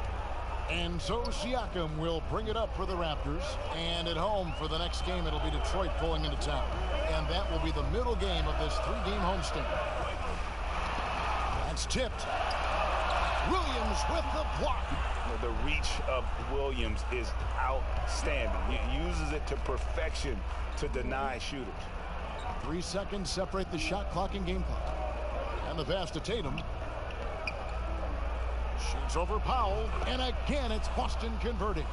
Speaker 1: And so Siakam will bring it up for the Raptors. And at home for the next game, it'll be Detroit pulling into town. And that will be the middle game of this 3-game homestand. That's tipped. Williams with the block.
Speaker 4: The reach of Williams is outstanding. He uses it to perfection to deny shooters.
Speaker 1: 3 seconds separate the shot clock and game clock. And the pass to Tatum. Shoots over Powell, and again it's Boston converting.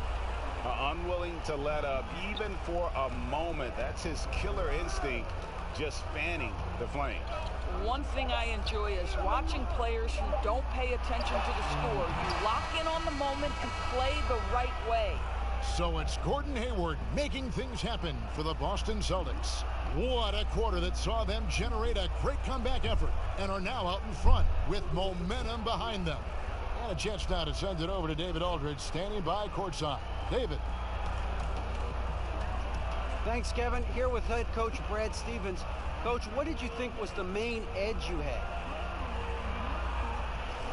Speaker 4: Unwilling to let up even for a moment. That's his killer instinct, just fanning the flame.
Speaker 2: One thing I enjoy is watching players who don't pay attention to the score. You lock in on the moment and play the right way.
Speaker 1: So it's Gordon Hayward making things happen for the Boston Celtics. What a quarter that saw them generate a great comeback effort and are now out in front with momentum behind them. And a chance now to send it over to David Aldridge, standing by courtside. David.
Speaker 3: Thanks, Kevin. Here with head coach Brad Stevens. Coach, what did you think was the main edge you had?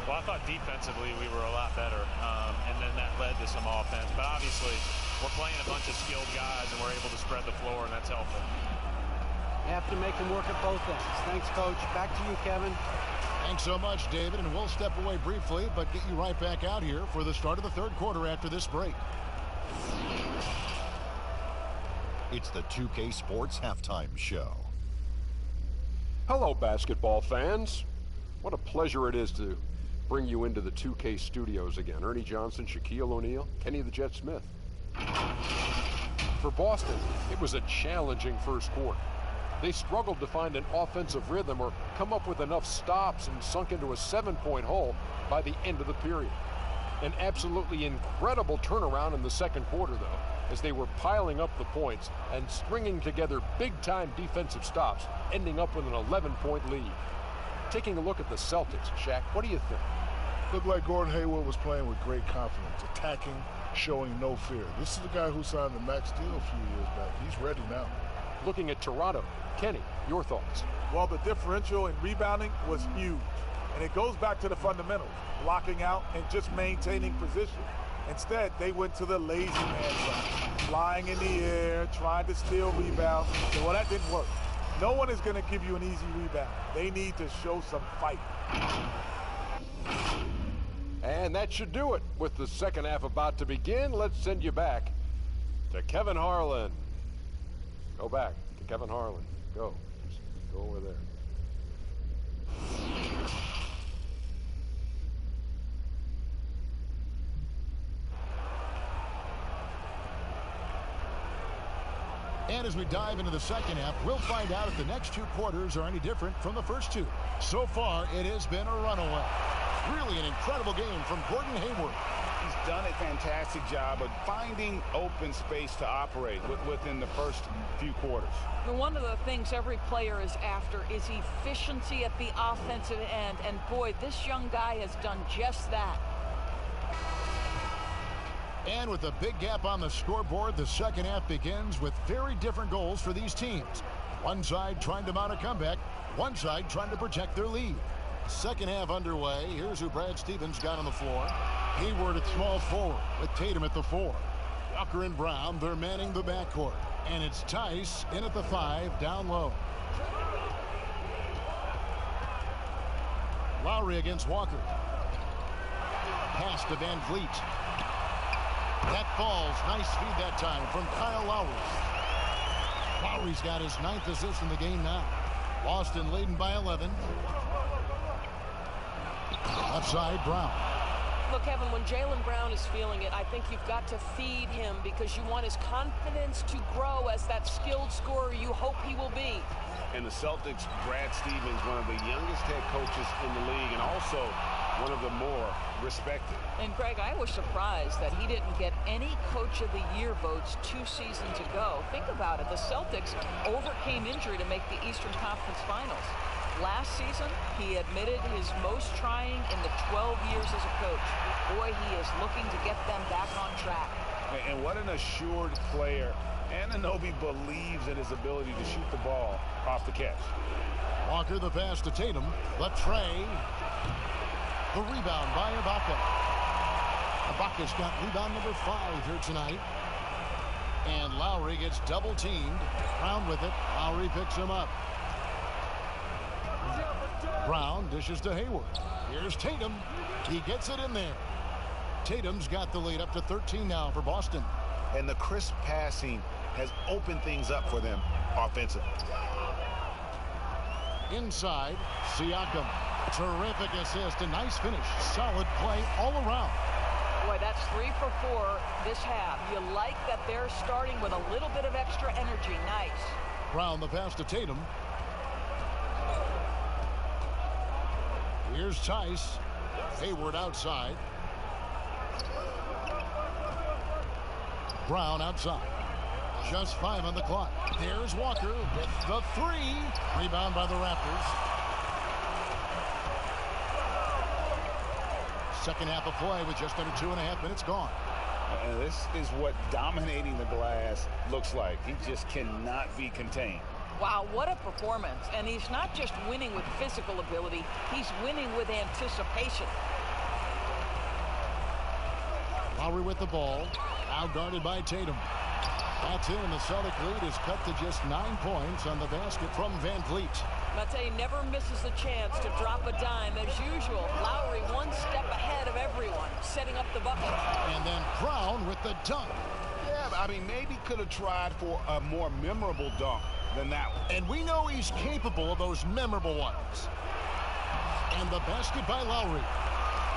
Speaker 9: Well, I thought defensively we were a lot better, and then that led to some offense. But obviously, we're playing a bunch of skilled guys, and we're able to spread the floor, and that's helpful.
Speaker 3: You have to make them work at both ends. Thanks, Coach. Back to you, Kevin.
Speaker 1: Thanks so much, David, and we'll step away briefly, but get you right back out here for the start of the third quarter after this break.
Speaker 10: It's the 2K Sports Halftime Show.
Speaker 11: Hello, basketball fans. What a pleasure it is to bring you into the 2K studios again. Ernie Johnson, Shaquille O'Neal, Kenny the Jet Smith. For Boston, it was a challenging first quarter. They struggled to find an offensive rhythm or come up with enough stops and sunk into a 7-point hole by the end of the period. An absolutely incredible turnaround in the second quarter, though, as they were piling up the points and stringing together big-time defensive stops, ending up with an 11-point lead. Taking a look at the Celtics, Shaq, what do you think?
Speaker 12: Looked like Gordon Hayward was playing with great confidence, attacking, showing no fear. This is the guy who signed the max deal a few years back. He's ready now.
Speaker 11: Looking at Toronto, Kenny, your thoughts?
Speaker 5: Well, the differential in rebounding was huge. And it goes back to the fundamentals, blocking out and just maintaining position. Instead, they went to the lazy man side, flying in the air, trying to steal rebounds. And, well, that didn't work. No one is going to give you an easy rebound. They need to show some fight.
Speaker 11: And that should do it. With the second half about to begin, let's send you back to Kevin Harlan. Go back to Kevin Harlan. Go. Just go over there.
Speaker 1: And as we dive into the second half, we'll find out if the next two quarters are any different from the first two. So far, it has been a runaway. Really an incredible game from Gordon Hayward.
Speaker 4: He's done a fantastic job of finding open space to operate within the first few quarters.
Speaker 2: One of the things every player is after is efficiency at the offensive end. And boy, this young guy has done just that.
Speaker 1: And with a big gap on the scoreboard, the second half begins with very different goals for these teams. One side trying to mount a comeback, one side trying to protect their lead. Second half underway. Here's who Brad Stevens got on the floor. Hayward at small forward with Tatum at the 4. Walker and Brown, they're manning the backcourt. And it's Tice in at the 5, down low. Lowry against Walker. Pass to Van Vliet. That falls. Nice feed that time from Kyle Lowry. Lowry's got his 9th assist in the game now. Boston leading by 11. Outside, Brown.
Speaker 6: Look, Kevin, when Jalen Brown is feeling it, I think you've got to feed him because you want his confidence to grow as that skilled scorer you hope he will be.
Speaker 4: And the Celtics, Brad Stevens, one of the youngest head coaches in the league and also one of the more respected.
Speaker 2: And Greg, I was surprised that he didn't get any Coach of the Year votes 2 seasons ago. Think about it. The Celtics overcame injury to make the Eastern Conference Finals. Last season, he admitted his most trying in the 12 years as a coach. Boy, he is looking to get them back on track.
Speaker 4: And what an assured player. Anunoby believes in his ability to shoot the ball off the catch.
Speaker 1: Walker the pass to Tatum. The tray. The rebound by Ibaka. Ibaka's got rebound number 5 here tonight. And Lowry gets double teamed. Brown with it. Lowry picks him up. Brown dishes to Hayward. Here's Tatum. He gets it in there. Tatum's got the lead up to 13 now for Boston.
Speaker 4: And the crisp passing has opened things up for them offensively.
Speaker 1: Inside, Ciaco. Terrific assist, a nice finish. Solid play all around.
Speaker 2: Boy, that's 3 for 4 this half. You like that they're starting with a little bit of extra energy. Nice.
Speaker 1: Brown the pass to Tatum. Here's Tice. Hayward outside. Brown outside. Just 5 on the clock. There's Walker with the 3. Rebound by the Raptors. Second half of play with just under 2.5 minutes gone.
Speaker 4: And this is what dominating the glass looks like. He just cannot be contained.
Speaker 2: Wow, what a performance. And he's not just winning with physical ability, he's winning with anticipation.
Speaker 1: Lowry with the ball. Now guarded by Tatum. That's in, and the Celtic lead is cut to just 9 points on the basket from Van Vliet.
Speaker 6: I'll tell you, never misses a chance to drop a dime. As usual, Lowry one step ahead of everyone, setting up the bucket.
Speaker 1: And then Brown with the dunk.
Speaker 4: Yeah, I mean, maybe could have tried for a more memorable dunk than that one.
Speaker 1: And we know he's capable of those memorable ones. And the basket by Lowry.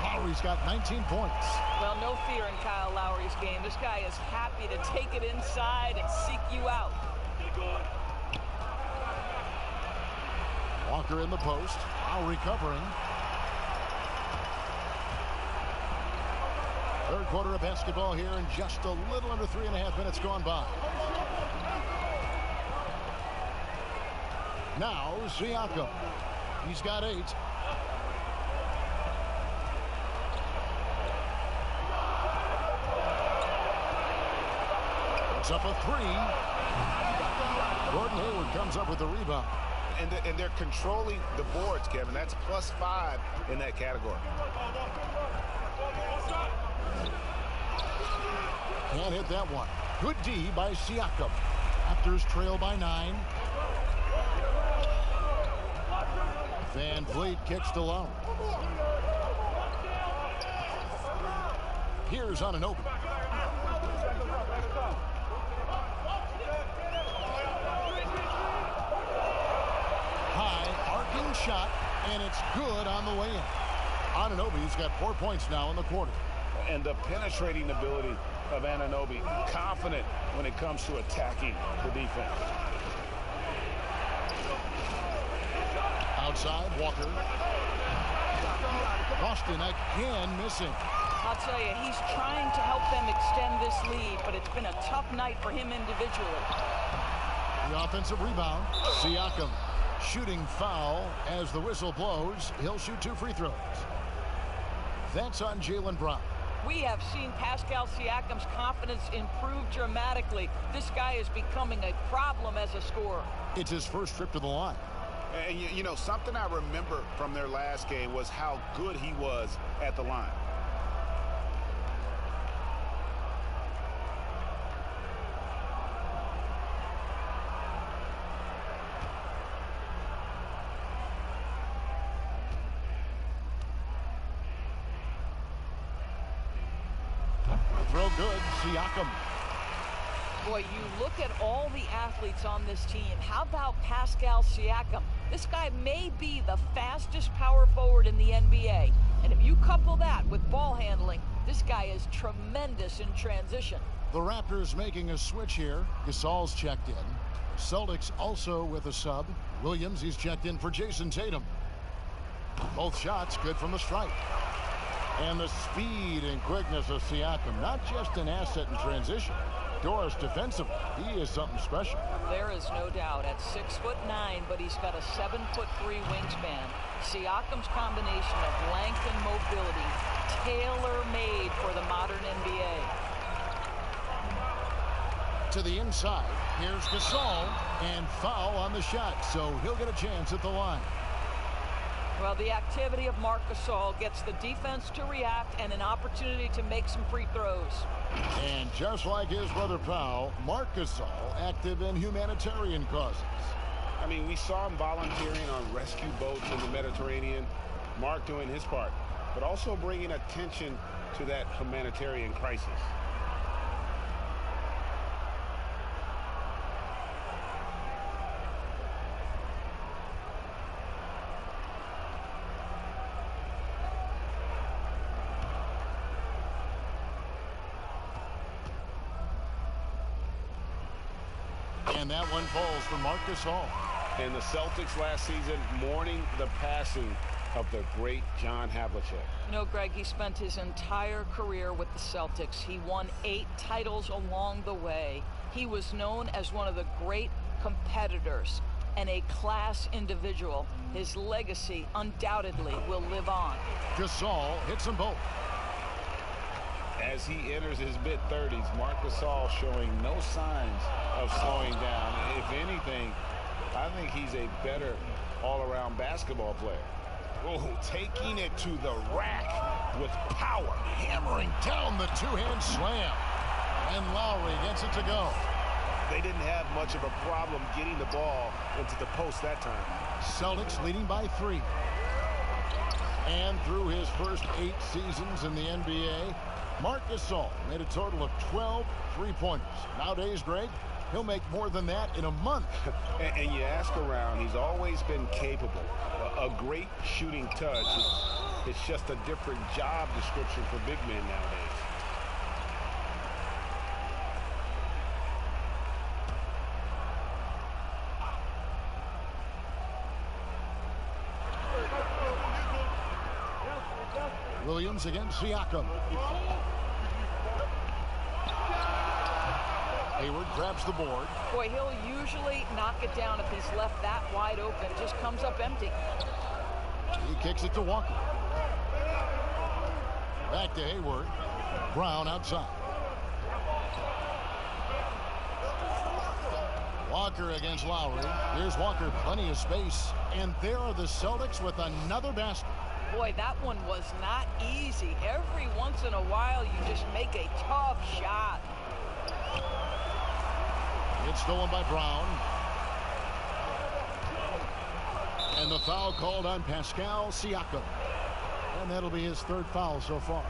Speaker 1: Lowry's got 19 points.
Speaker 2: Well, no fear in Kyle Lowry's game. This guy is happy to take it inside and seek you out.
Speaker 1: Walker in the post. Lowry covering. Third quarter of basketball here, and just a little under 3.5 minutes gone by. Now, Ciaco. He's got 8. It's up a 3. Gordon Hayward comes up with the rebound.
Speaker 4: And they're controlling the boards, Kevin. That's +5 in that category.
Speaker 1: Can't hit that one. Good D by Ciaco. Raptors trail by 9. Van Vliet kicks to Lowry. Here's Anunoby. High arcing shot, and it's good on the way in. Anunoby's got 4 points now in the quarter.
Speaker 4: And the penetrating ability of Anunoby, confident when it comes to attacking the defense.
Speaker 1: Outside, Walker. Boston again missing.
Speaker 2: I'll tell you, he's trying to help them extend this lead, but it's been a tough night for him individually.
Speaker 1: The offensive rebound. Siakam shooting foul as the whistle blows. He'll shoot 2 free throws. That's on Jalen Brown.
Speaker 2: We have seen Pascal Ciaco's confidence improve dramatically. This guy is becoming a problem as a scorer.
Speaker 1: It's his first trip to the line.
Speaker 8: And you know, something I remember from their last game was how good he was at the line.
Speaker 1: Throw good, Ciacom.
Speaker 2: Boy, you look at all the athletes on this team. How about Pascal Ciaco? This guy may be the fastest power forward in the NBA. And if you couple that with ball handling, this guy is tremendous in transition.
Speaker 1: The Raptors making a switch here. Gasol's checked in. Celtics also with a sub. Williams, he's checked in for Jason Tatum. Both shots good from the stripe. And the speed and quickness of Siakam, not just an asset in transition. Doris defensively, he is something special.
Speaker 2: There is no doubt at 6'9", but he's got a 7'3" wingspan. Siakam's combination of length and mobility, tailor-made for the modern NBA.
Speaker 1: To the inside, here's Gasol, and foul on the shot, so he'll get a chance at the line.
Speaker 2: Well, the activity of Marc Gasol gets the defense to react and an opportunity to make some free throws.
Speaker 1: And just like his brother Powell, Marc Gasol active in humanitarian causes.
Speaker 4: I mean, we saw him volunteering on rescue boats in the Mediterranean. Marc doing his part, but also bringing attention to that humanitarian crisis.
Speaker 1: And that one falls for Marc Gasol.
Speaker 4: And the Celtics last season mourning the passing of the great John Havlicek.
Speaker 2: You know, Greg, he spent his entire career with the Celtics. He won 8 titles along the way. He was known as one of the great competitors and a class individual. His legacy undoubtedly will live on.
Speaker 1: Gasol hits them both.
Speaker 4: As he enters his mid-30s, Marc Gasol showing no signs of slowing down. If anything, I think he's a better all-around basketball player.
Speaker 1: Oh, taking it to the rack with power, hammering down the two-hand slam. And Lowry gets it to go.
Speaker 8: They didn't have much of a problem getting the ball into the post that time.
Speaker 1: Celtics leading by 3. And through his first 8 seasons in the NBA, Marc Gasol made a total of 12 three-pointers. Nowadays, Greg, he'll make more than that in a month.
Speaker 4: and you ask around, he's always been capable. A great shooting touch. It's just a different job description for big men nowadays.
Speaker 1: Williams against Siakam. Hayward grabs the board.
Speaker 2: Boy, he'll usually knock it down if he's left that wide open. Just comes up empty.
Speaker 1: He kicks it to Walker. Back to Hayward. Brown outside. Walker against Lowry. Here's Walker, plenty of space. And there are the Celtics with another basket.
Speaker 2: Boy, that one was not easy. Every once in a while, you just make a tough shot.
Speaker 1: It's stolen by Brown. And the foul called on Pascal Ciaco. And that'll be his 3rd foul so far.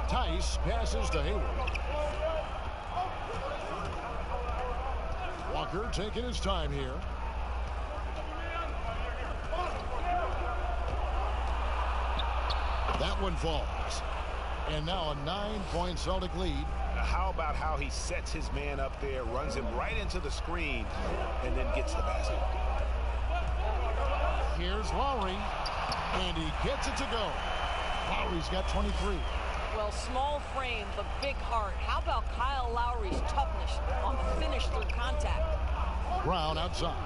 Speaker 1: Tice passes to Hayward. Walker taking his time here. That one falls. And now a 9-point Celtic lead.
Speaker 8: How about how he sets his man up there, runs him right into the screen, and then gets the basket.
Speaker 1: Here's Lowry. And he gets it to go. Lowry's got 23.
Speaker 2: Well, small frame, but big heart. How about Kyle Lowry's toughness on the finish through contact?
Speaker 1: Brown outside.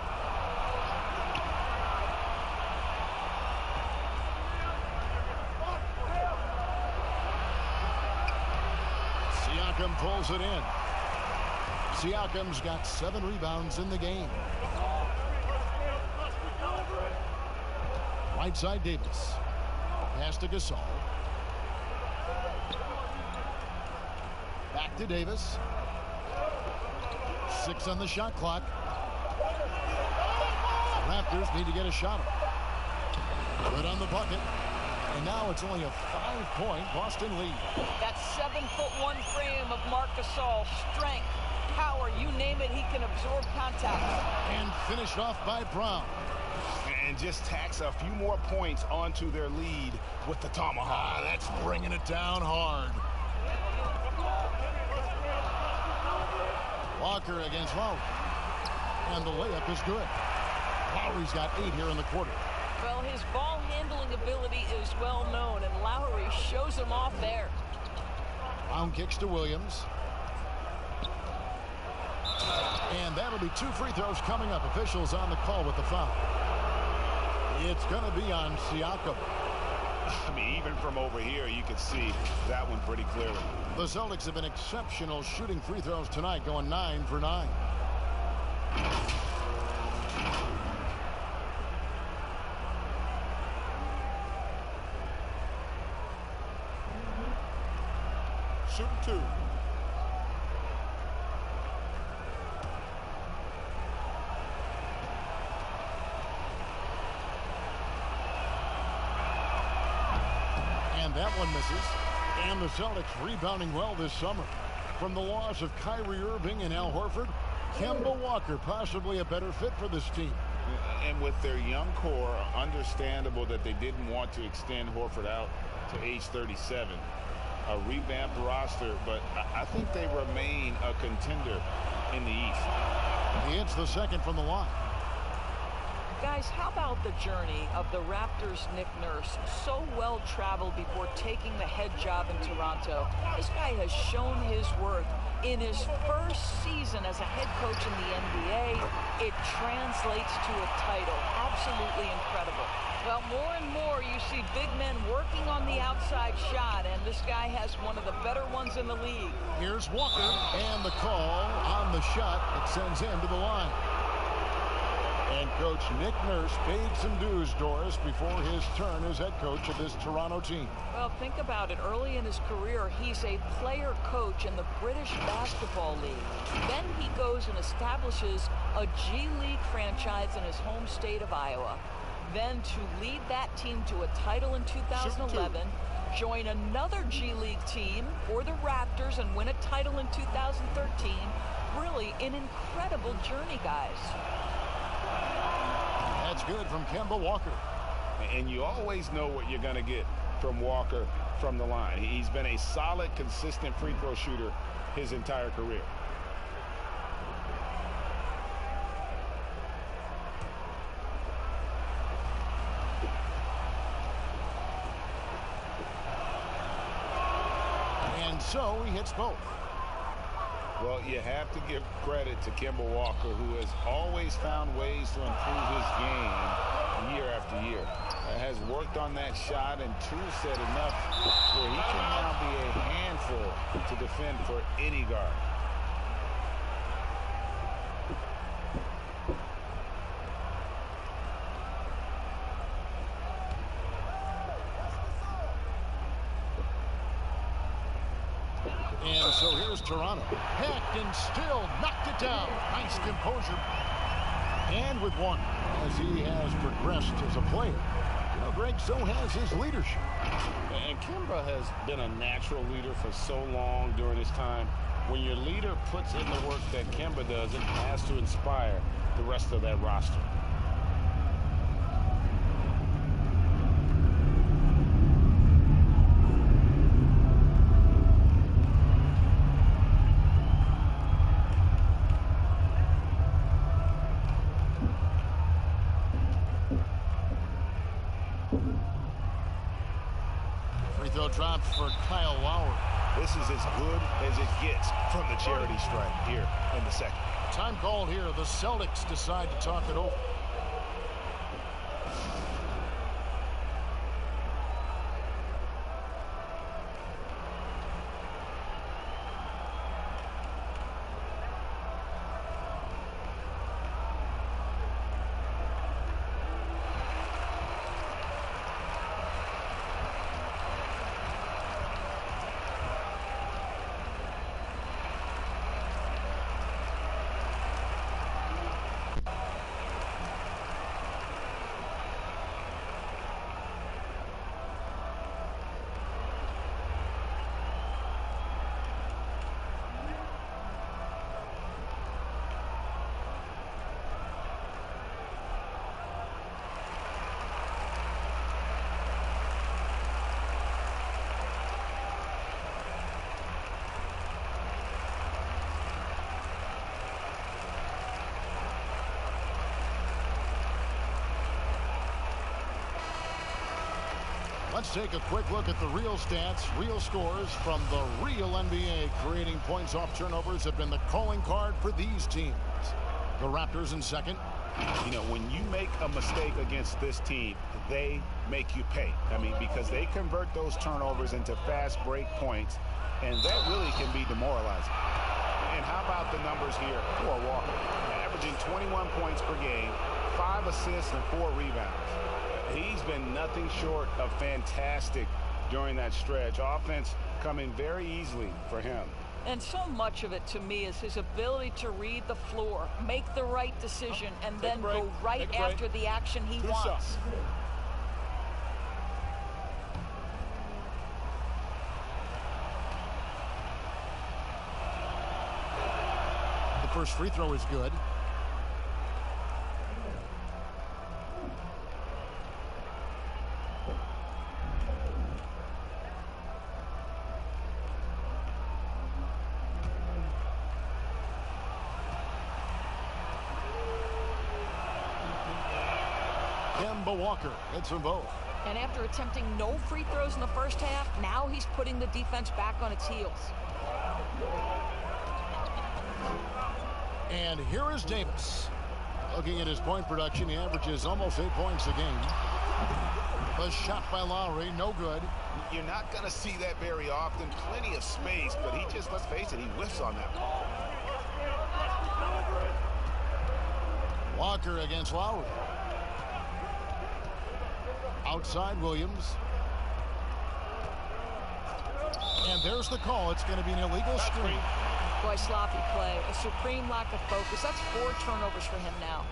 Speaker 1: Siakam pulls it in. Siakam's got 7 rebounds in the game. Right side Davis. Pass to Gasol. Back to Davis. 6 on the shot clock. The Raptors need to get a shot up. Good on the bucket. And now it's only a 5-point Boston lead.
Speaker 2: That 7'1" frame of Marc Gasol. Strength, power, you name it, he can absorb contact.
Speaker 1: And finished off by Brown.
Speaker 8: And just tacks a few more points onto their lead with the tomahawk.
Speaker 1: That's bringing it down hard. Walker against Lowry. And the layup is good. Lowry's got 8 here in the quarter.
Speaker 2: Well, his ball handling ability is well known, and Lowry shows him off there.
Speaker 1: Brown kicks to Williams. And that'll be 2 free throws coming up. Officials on the call with the foul. It's going to be on Ciaco.
Speaker 8: I mean, even from over here, you could see that one pretty clearly.
Speaker 1: The Celtics have been exceptional shooting free throws tonight, going 9 for 9.
Speaker 5: Shooting 2.
Speaker 1: And that one misses. And the Celtics rebounding well this summer. From the loss of Kyrie Irving and Al Horford, Kemba Walker possibly a better fit for this team.
Speaker 8: And with their young core, understandable that they didn't want to extend Horford out to age 37. A revamped roster, but I think they remain a contender in the East.
Speaker 1: He hits the second from the line.
Speaker 2: Guys, how about the journey of the Raptors' Nick Nurse? So well traveled before taking the head job in Toronto. This guy has shown his worth. In his first season as a head coach in the NBA, it translates to a title. Absolutely incredible. Well, more and more you see big men working on the outside shot, and this guy has one of the better ones in the league.
Speaker 1: Here's Walker, and the call on the shot. It sends him to the line. And Coach Nick Nurse paid some dues, Doris, before his turn as head coach of this Toronto team.
Speaker 2: Well, think about it. Early in his career, he's a player coach in the British Basketball League. Then he goes and establishes a G League franchise in his home state of Iowa. Then to lead that team to a title in 2011, join another G League team for the Raptors and win a title in 2013. Really an incredible journey, guys.
Speaker 1: That's good from Kemba Walker.
Speaker 8: And you always know what you're going to get from Walker from the line. He's been a solid, consistent free throw shooter his entire career.
Speaker 1: And so he hits both.
Speaker 8: Well, you have to give credit to Kemba Walker, who has always found ways to improve his game year after year. Has worked on that shot and tool set enough where he can now be a handful to defend for any guard.
Speaker 1: And so here's Toronto. Heck, and still knocked it down. Nice composure. And with one, as he has progressed as a player. You know, Greg, so has his leadership.
Speaker 8: And Kemba has been a natural leader for so long during his time. When your leader puts in the work that Kemba does, it has to inspire the rest of that roster.
Speaker 1: Free throw dropped for Kyle Lowry.
Speaker 8: This is as good as it gets from the charity stripe here in the second.
Speaker 1: Time called here. The Celtics decide to talk it over. Let's take a quick look at the real stats, real scores from the real NBA. Creating points off turnovers have been the calling card for these teams. The Raptors in second.
Speaker 8: You know, when you make a mistake against this team, they make you pay. I mean, because they convert those turnovers into fast break points, and that really can be demoralizing. And how about the numbers here for Walker? Averaging 21 points per game, 5 assists and 4 rebounds. He's been nothing short of fantastic during that stretch. Offense coming very easily for him.
Speaker 2: And so much of it, to me, is his ability to read the floor, make the right decision, and then go right after the action he wants.
Speaker 1: The first free throw is good. Walker hits them both.
Speaker 2: And after attempting no free throws in the first half, now he's putting the defense back on its heels.
Speaker 1: And here is Davis. Looking at his point production, he averages almost 8 points a game. A shot by Lowry, no good.
Speaker 8: You're not going to see that very often. Plenty of space, but he just, let's face it, he whiffs on that ball.
Speaker 1: Walker against Lowry. Outside Williams. And there's the call. It's going to be an illegal screen.
Speaker 2: Boy, sloppy play. A supreme lack of focus. That's 4 turnovers for him now.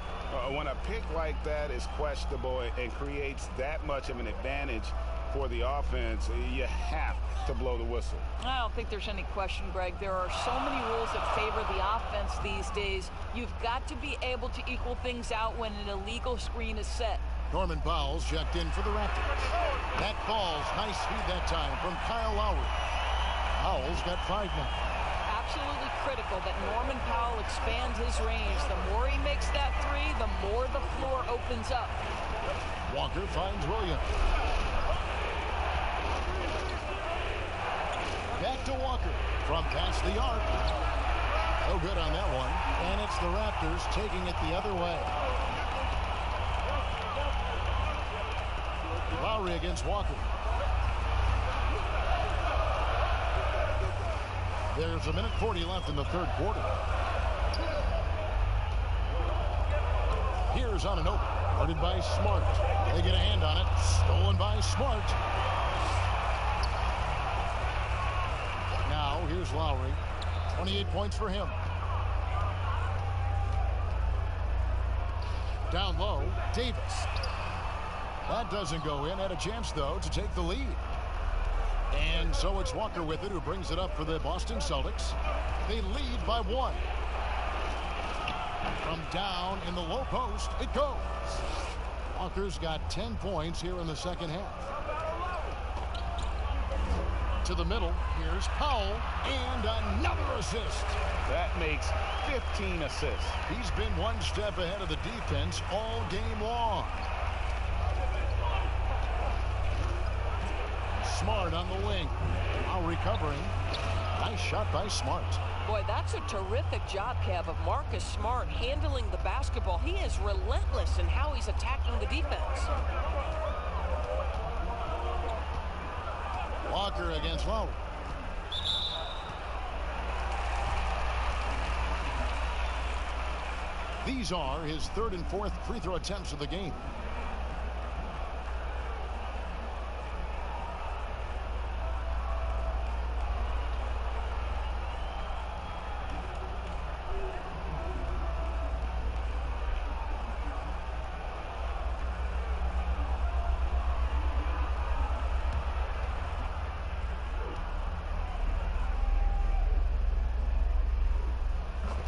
Speaker 8: When a pick like that is questionable and creates that much of an advantage for the offense, you have to blow the whistle.
Speaker 2: I don't think there's any question, Greg. There are so many rules that favor the offense these days. You've got to be able to equal things out when an illegal screen is set.
Speaker 1: Norman Powell's checked in for the Raptors. That falls. Nice speed that time from Kyle Lowry. Powell's got 5 now.
Speaker 2: Absolutely critical that Norman Powell expands his range. The more he makes that 3, the more the floor opens up.
Speaker 1: Walker finds Williams. Back to Walker from past the arc. No good on that one. And it's the Raptors taking it the other way. Lowry against Walker. There's a minute 40 left in the third quarter. Here's on an open. Guarded by Smart. They get a hand on it. Stolen by Smart. Now here's Lowry. 28 points for him. Down low, Davis. That doesn't go in. Had a chance, though, to take the lead. And so it's Walker with it, who brings it up for the Boston Celtics. They lead by 1. From down in the low post, it goes. Walker's got 10 points here in the second half. To the middle, here's Powell, and another assist.
Speaker 8: That makes 15 assists.
Speaker 1: He's been one step ahead of the defense all game long. Smart on the wing. Now recovering. Nice shot by Smart.
Speaker 6: Boy, that's a terrific job, Kev, of Marcus Smart handling the basketball. He is relentless in how he's attacking the defense.
Speaker 1: Walker against Lowry. These are his third and fourth free throw attempts of the game.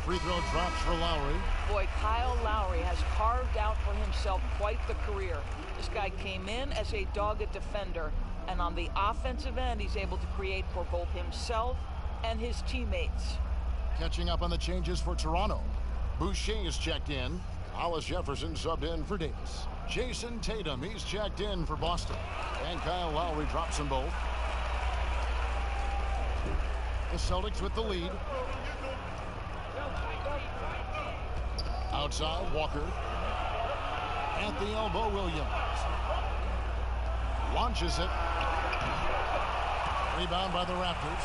Speaker 1: Free throw drops for Lowry.
Speaker 2: Boy, Kyle Lowry has carved out for himself quite the career. This guy came in as a dogged defender, and on the offensive end, he's able to create for both himself and his teammates.
Speaker 1: Catching up on the changes for Toronto. Boucher is checked in. Hollis Jefferson subbed in for Davis. Jason Tatum, he's checked in for Boston. And Kyle Lowry drops them both. The Celtics with the lead. Outside, Walker. At the elbow, Williams. Launches it. Rebound by the Raptors.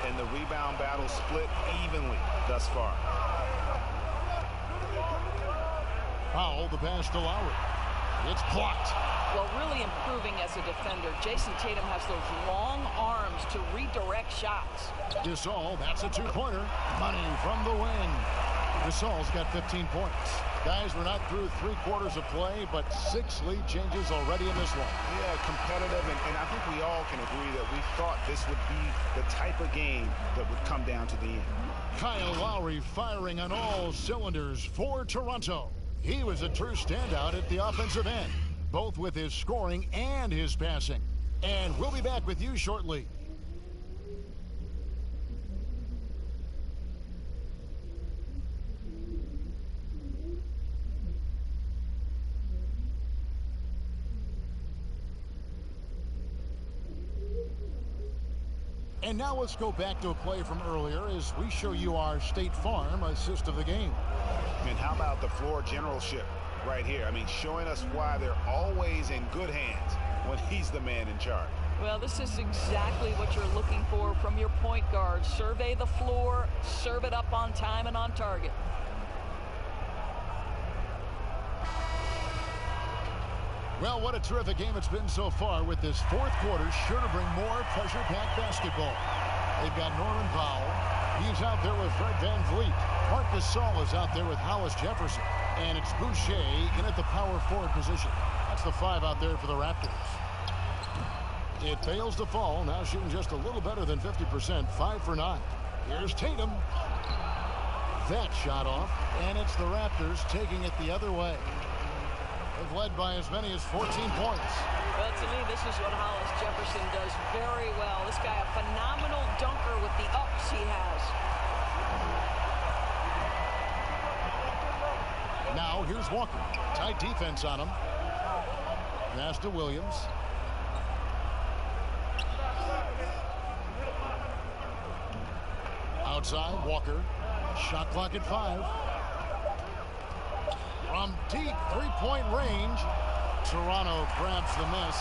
Speaker 8: And the rebound battle split evenly thus far.
Speaker 1: Powell, the pass to Lowry. It's blocked.
Speaker 2: Well, really improving as a defender. Jason Tatum has those long arms to redirect shots.
Speaker 1: Gasol, that's a two-pointer. Money from the wing. Gasol's got 15 points. Guys, we're not through 3/4 of play, but 6 lead changes already in this one.
Speaker 8: Yeah, competitive, and I think we all can agree that we thought this would be the type of game that would come down to the end.
Speaker 1: Kyle Lowry firing on all cylinders for Toronto. He was a true standout at the offensive end, both with his scoring and his passing. And we'll be back with you shortly. And now let's go back to a play from earlier as we show you our State Farm assist of the game.
Speaker 8: And how about the floor generalship right here? I mean, showing us why they're always in good hands when he's the man in charge.
Speaker 2: Well, this is exactly what you're looking for from your point guard. Survey the floor, serve it up on time and on target.
Speaker 1: Well, what a terrific game it's been so far, with this fourth quarter sure to bring more pressure-packed basketball. They've got Norman Powell. He's out there with Fred VanVleet. Marc Gasol is out there with Hollis Jefferson. And it's Boucher in at the power forward position. That's the 5 out there for the Raptors. It fails to fall. Now shooting just a little better than 50%. 5 for 9. Here's Tatum. That shot off. And it's the Raptors taking it the other way. They've led by as many as 14 points.
Speaker 2: Well, to me, this is what Hollis Jefferson does very well. This guy, a phenomenal dunker with the ups he has.
Speaker 1: Now, here's Walker. Tight defense on him. Pass to Williams. Outside, Walker. Shot clock at 5. From deep three-point range, Toronto grabs the miss.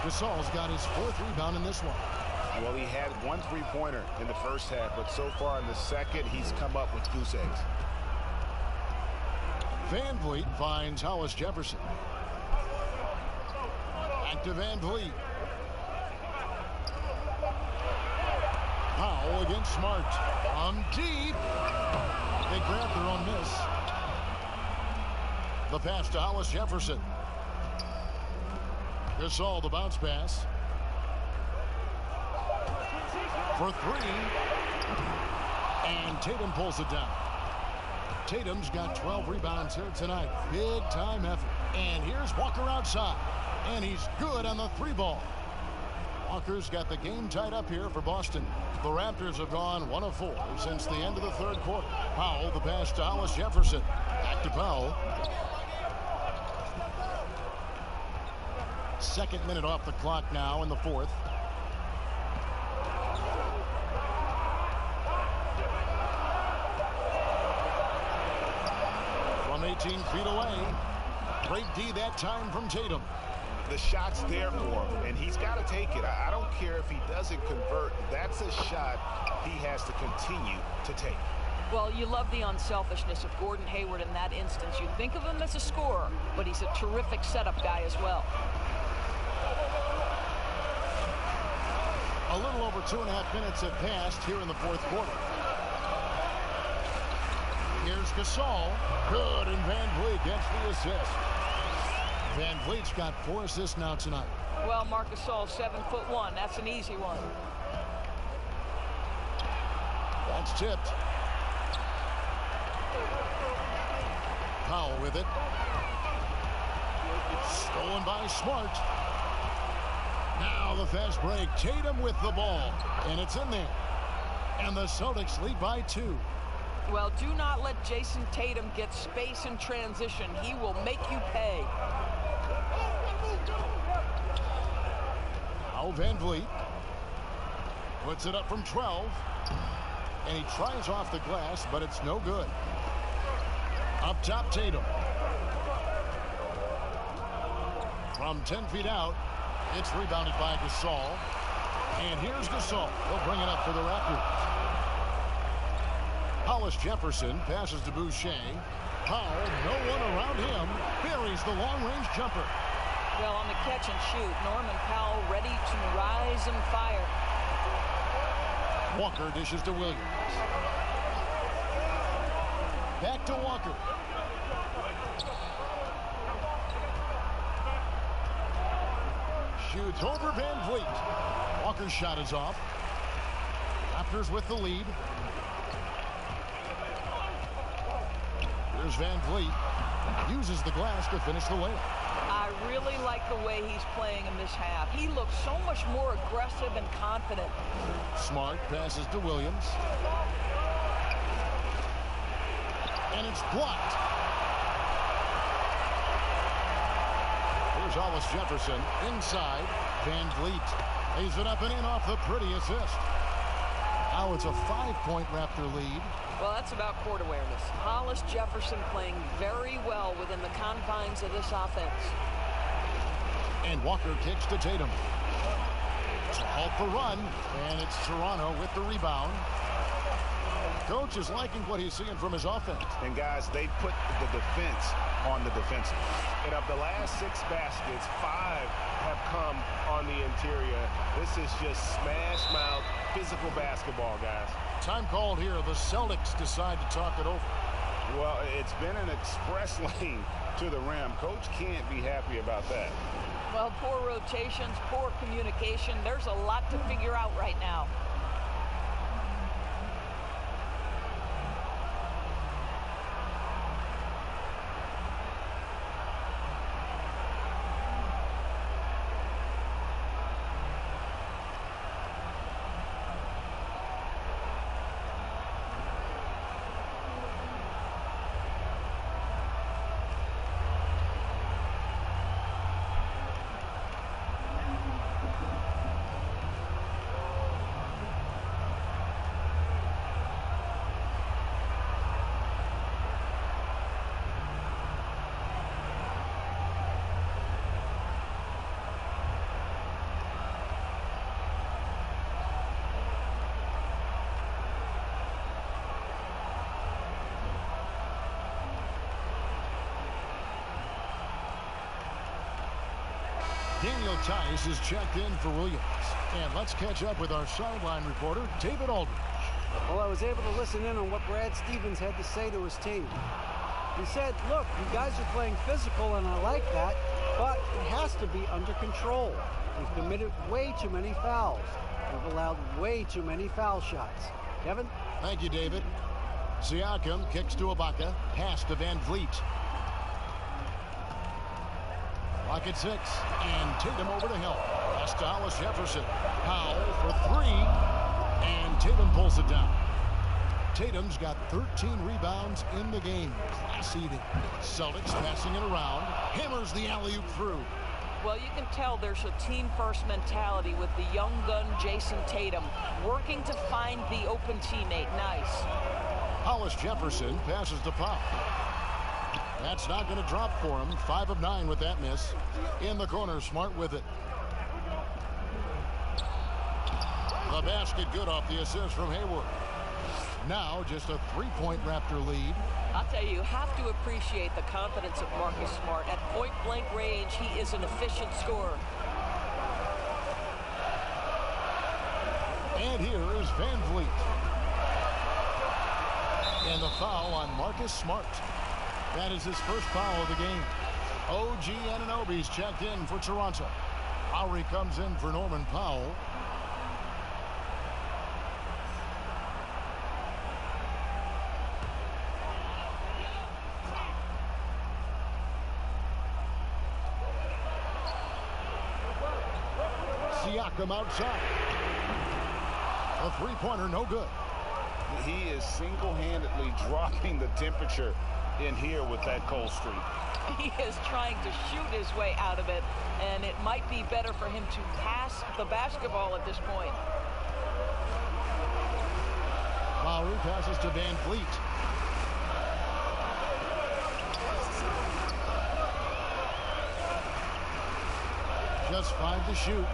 Speaker 1: Gasol's got his 4th rebound in this one.
Speaker 8: Well, he had 1 3-pointer in the first half, but so far in the second, he's come up with goose eggs.
Speaker 1: VanVleet finds Hollis Jefferson. Back to VanVleet. Powell against Smart. From deep. They grab their own miss. The pass to Hollis Jefferson. Gasol, the bounce pass. For 3. And Tatum pulls it down. Tatum's got 12 rebounds here tonight. Big time effort. And here's Walker outside. And he's good on the 3 ball. Walker's got the game tied up here for Boston. The Raptors have gone 1 of 4 since the end of the 3rd quarter. Powell, the pass to Hollis Jefferson. Back to Powell. Second minute off the clock now in the fourth. From 18 feet away. Great D that time from Tatum.
Speaker 8: The shot's there for him, and he's got to take it. I don't care if he doesn't convert. That's a shot he has to continue to take.
Speaker 2: Well, you love the unselfishness of Gordon Hayward in that instance. You think of him as a scorer, but he's a terrific setup guy as well.
Speaker 1: A little over 2.5 minutes have passed here in the fourth quarter. Here's Gasol. Good, and Van Vliet gets the assist. Van Vliet's got 4 assists now tonight.
Speaker 2: Well, Marc Gasol, 7'1". That's an easy one.
Speaker 1: That's tipped. Powell with it. Stolen by Smart. Now the fast break. Tatum with the ball. And it's in there. And the Celtics lead by 2.
Speaker 2: Well, do not let Jason Tatum get space in transition. He will make you pay.
Speaker 1: Now Van Vliet puts it up from 12. And he tries off the glass, but it's no good. Up top, Tatum. From 10 feet out, it's rebounded by Gasol. And here's Gasol. He'll bring it up for the Raptors. Hollis Jefferson passes to Boucher. Powell, no one around him, buries the long-range jumper.
Speaker 2: Well, on the catch and shoot, Norman Powell ready to rise and fire.
Speaker 1: Walker dishes to Williams. Back to Walker. Shoots over Van Vliet. Walker's shot is off. Raptors with the lead. Here's Van Vliet. Uses the glass to finish the layup.
Speaker 2: I really like the way he's playing in this half. He looks so much more aggressive and confident.
Speaker 1: Smart passes to Williams. And it's blocked. Here's Hollis Jefferson inside. Van Vliet lays it up and in off the pretty assist. Now it's a 5-point Raptor lead.
Speaker 2: Well, that's about court awareness. Hollis Jefferson playing very well within the confines of this offense.
Speaker 1: And Walker kicks to Tatum. It's a halt for run, and it's Toronto with the rebound. Coach is liking what he's seeing from his offense.
Speaker 8: And guys, they put the defense on the defensive. And of the last 6 baskets, 5 have come on the interior. This is just smash mouth physical basketball, guys.
Speaker 1: Time called here. The Celtics decide to talk it over.
Speaker 8: Well, it's been an express lane to the rim. Coach can't be happy about that.
Speaker 2: Well, poor rotations, poor communication. There's a lot to figure out right now.
Speaker 1: Daniel Tice is checked in for Williams. And let's catch up with our sideline reporter, David Aldridge.
Speaker 3: Well, I was able to listen in on what Brad Stevens had to say to his team. He said, look, you guys are playing physical, and I like that, but it has to be under control. We've committed way too many fouls. We've allowed way too many foul shots. Kevin?
Speaker 1: Thank you, David. Siakam kicks to Ibaka. Pass to Van Vliet. Clock at 6. And Tatum over to help. Pass to Hollis Jefferson. Powell for 3. And Tatum pulls it down. Tatum's got 13 rebounds in the game. Class eating. Celtics passing it around. Hammers the alley-oop through.
Speaker 2: Well, you can tell there's a team-first mentality with the young gun Jason Tatum working to find the open teammate. Nice.
Speaker 1: Hollis Jefferson passes to Pop. That's not going to drop for him. 5 of 9 with that miss. In the corner, Smart with it. The basket good off the assist from Hayward. Now just a 3-point Raptor lead.
Speaker 6: I'll tell you have to appreciate the confidence of Marcus Smart. At point-blank range, he is an efficient scorer.
Speaker 1: And here is Van Vliet. And the foul on Marcus Smart. That is his first foul of the game. OG Anunoby's checked in for Toronto. Lowry comes in for Norman Powell. Siakam outside. A three-pointer, no good.
Speaker 8: He is single-handedly dropping the temperature in here with that cold streak.
Speaker 2: He is trying to shoot his way out of it, and it might be better for him to pass the basketball at this point.
Speaker 1: Lowry passes to Van Vliet. Just 5 to shoot.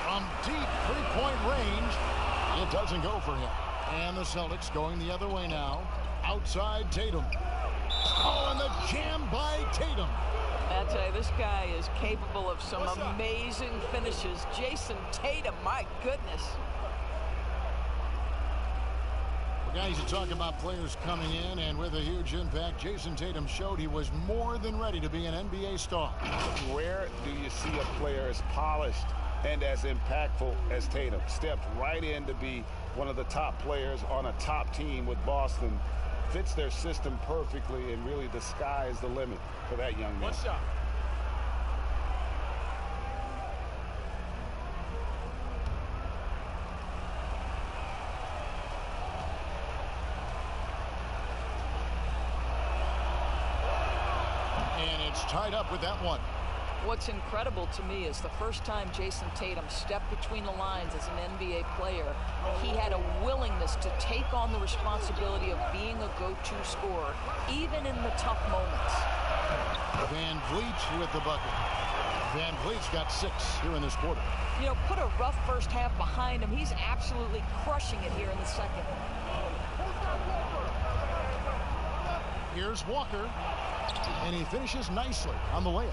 Speaker 1: From deep three-point range, it doesn't go for him. And the Celtics going the other way now. Outside Tatum. Oh, and the jam by Tatum.
Speaker 2: I tell you, this guy is capable of some amazing finishes. Jason Tatum, my goodness.
Speaker 1: Well, guys, you talk about players coming in and with a huge impact. Jason Tatum showed he was more than ready to be an NBA star.
Speaker 8: Rare do you see a player as polished and as impactful as Tatum. Stepped right in to be one of the top players on a top team with Boston. Fits their system perfectly, and really the sky is the limit for that young man.
Speaker 9: One shot.
Speaker 1: And it's tied up with that one.
Speaker 2: What's incredible to me is the first time Jason Tatum stepped between the lines as an NBA player, he had a willingness to take on the responsibility of being a go-to scorer, even in the tough moments.
Speaker 1: Van Vliet with the bucket. Van Vliet's got 6 here in this quarter.
Speaker 2: You know, put a rough first half behind him. He's absolutely crushing it here in the second.
Speaker 1: Here's Walker, and he finishes nicely on the layup.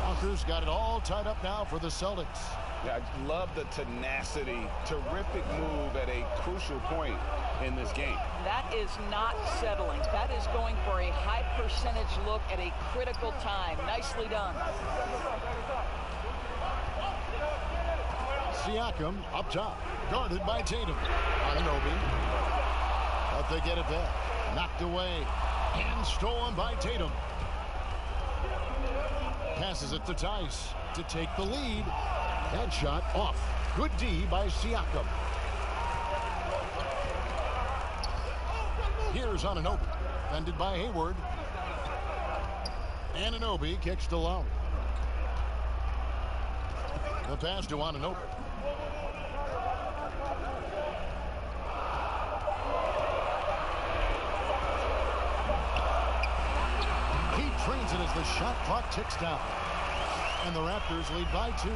Speaker 1: Walker's got it all tied up now for the Celtics.
Speaker 8: Yeah, I love the tenacity. Terrific move at a crucial point in this game.
Speaker 2: That is not settling. That is going for a high percentage look at a critical time. Nicely done.
Speaker 1: Siakam up top, guarded by Tatum. Anunoby, but they get it back. Knocked away and stolen by Tatum. Passes it to Tice to take the lead. That shot off. Good D by Siakam. Here's Anunoby. Defended by Hayward. Anunoby kicks to Lowry. The pass to Anunoby. He trains it as the shot clock ticks down. And the Raptors lead by 2.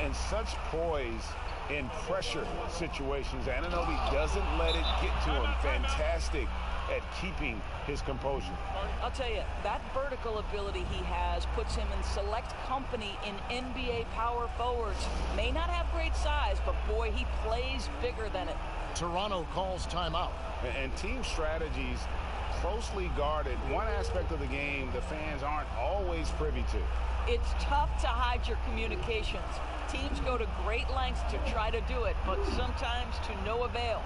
Speaker 8: And such poise in pressure situations. Anunoby doesn't let it get to him. Fantastic at keeping his composure.
Speaker 2: I'll tell you, that vertical ability he has puts him in select company in NBA power forwards. May not have great size, but boy, he plays bigger than it.
Speaker 1: Toronto calls timeout.
Speaker 8: And team strategies closely guarded. One aspect of the game the fans aren't always privy to.
Speaker 2: It's tough to hide your communications. Teams go to great lengths to try to do it, but sometimes to no avail.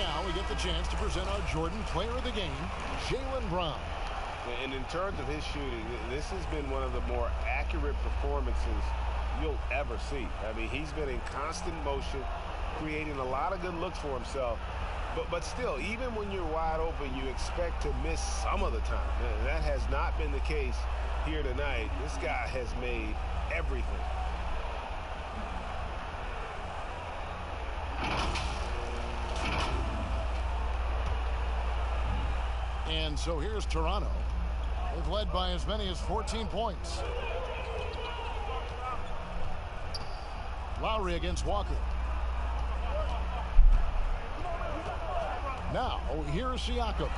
Speaker 1: now we get the chance to present our Jordan Player of the Game, Jalen Brown.
Speaker 4: And in terms of his shooting, this has been one of the more accurate performances you'll ever see. I mean, he's been in constant motion, creating a lot of good looks for himself. But still, even when you're wide open, you expect to miss some of the time. That has not been the case here tonight. This guy has made everything.
Speaker 1: And so here's Toronto. They've led by as many as 14 points. Lowry against Walker. Now, here's Ciaco.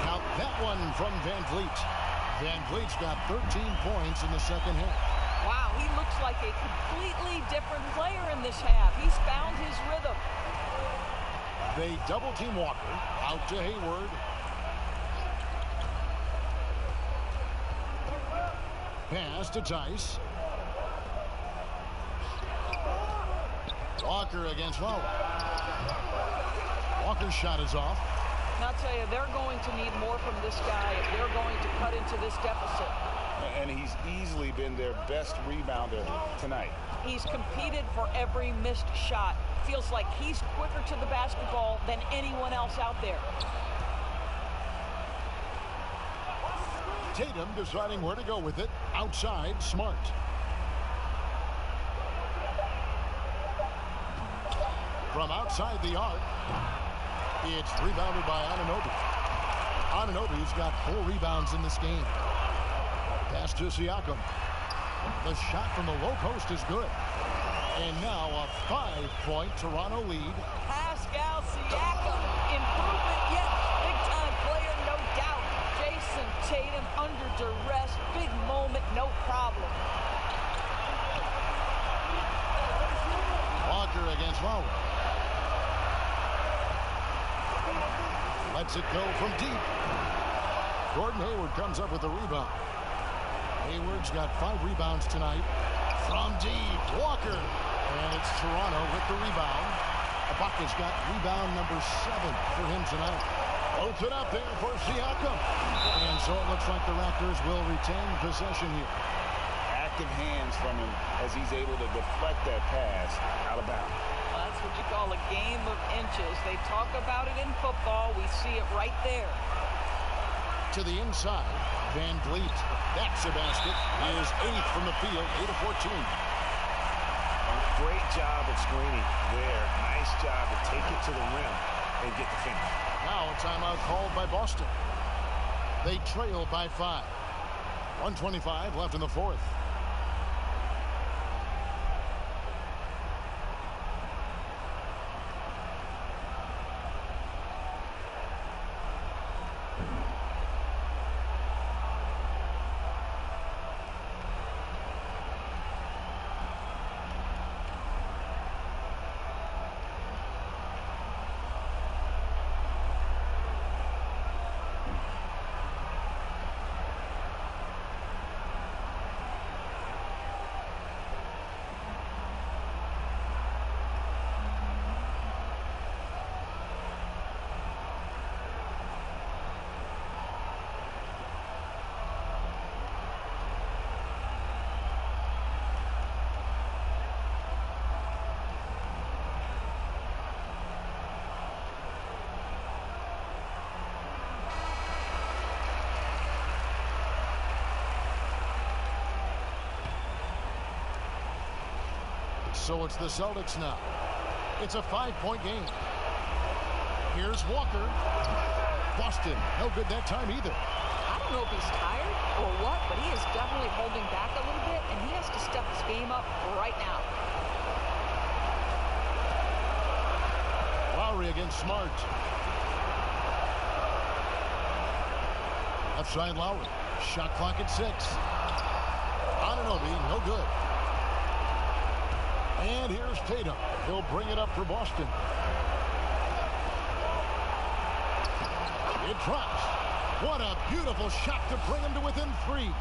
Speaker 1: Count that one from Van Vliet. Van Vliet's got 13 points in the second half.
Speaker 2: Wow, he looks like a completely different player in this half. He's found his rhythm.
Speaker 1: They double-team Walker. Out to Hayward. Pass to Tice. Walker against Lowry. Walker's shot is off.
Speaker 2: And I'll tell you, they're going to need more from this guy if they're going to cut into this deficit.
Speaker 8: And he's easily been their best rebounder tonight.
Speaker 2: He's competed for every missed shot. Feels like he's quicker to the basketball than anyone else out there.
Speaker 1: Tatum deciding where to go with it. Outside, Smart. From outside the arc, it's rebounded by Anunoby. Anunoby's got 4 rebounds in this game. Pass to Ciaco. The shot from the low post is good. And now a 5-point Toronto lead.
Speaker 2: Pascal Ciaco. Improvement, yes. Big-time player, no doubt. Jason Tatum under duress. Big moment, no problem.
Speaker 1: Walker against Lowry. Lets it go from deep. Gordon Hayward comes up with the rebound. Hayward's got 5 rebounds tonight. From deep, Walker. And it's Toronto with the rebound. Ibaka's got rebound number 7 for him tonight. Open up there for Ciaco. And so it looks like the Raptors will retain possession here.
Speaker 8: Active hands from him as he's able to deflect that pass out of bounds.
Speaker 2: Well, that's what you call a game of inches. They talk about it in football. We see it right there.
Speaker 1: To the inside, Van Vliet. That's a basket. Is 8th from the field, 8 of 14.
Speaker 8: Great job at screening there. Nice job to take it to the rim and get the finish.
Speaker 1: Now a timeout called by Boston. They trail by 5. 1:25 left in the fourth. So it's the Celtics now. It's a 5-point game. Here's Walker. Boston, no good that time either.
Speaker 2: I don't know if he's tired or what, but he is definitely holding back a little bit, and he has to step his game up right now.
Speaker 1: Lowry against Smart. Left side Lowry. Shot clock at 6. Anunoby, no good. And here's Tatum. He'll bring it up for Boston. It drops. What a beautiful shot to bring him to within 3.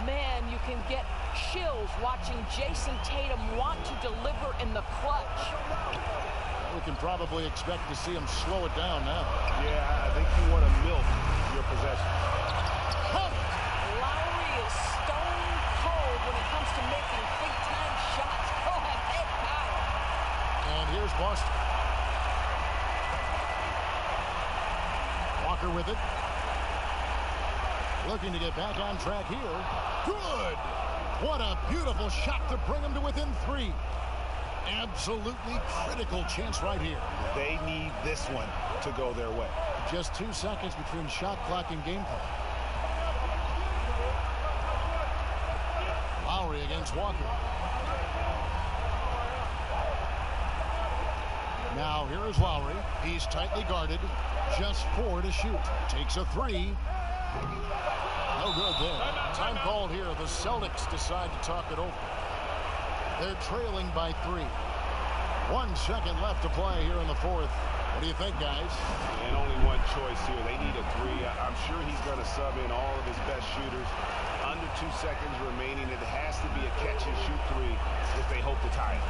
Speaker 2: Man, you can get chills watching Jason Tatum want to deliver in the clutch.
Speaker 1: We can probably expect to see him slow it down now.
Speaker 4: Yeah, I think you want to milk your possession.
Speaker 2: Lowry is stone cold when it comes to making big-time shots. Go ahead, Kyle.
Speaker 1: And here's Boston. Walker with it. Looking to get back on track here. Good! What a beautiful shot to bring him to within 3. Absolutely critical chance right here.
Speaker 4: They need this one to go their way.
Speaker 1: Just 2 seconds between shot clock and gameplay. Lowry against Walker. Now here is Lowry. He's tightly guarded. Just 4 to shoot. Takes a 3. No good there. Time called here. The Celtics decide to talk it over. They're trailing by 3. 1 second left to play here in the 4th. What do you think, guys?
Speaker 4: And only one choice here. They need a 3. I'm sure he's going to sub in all of his best shooters. Under 2 seconds remaining. It has to be a catch-and-shoot 3 if they hope to tie it.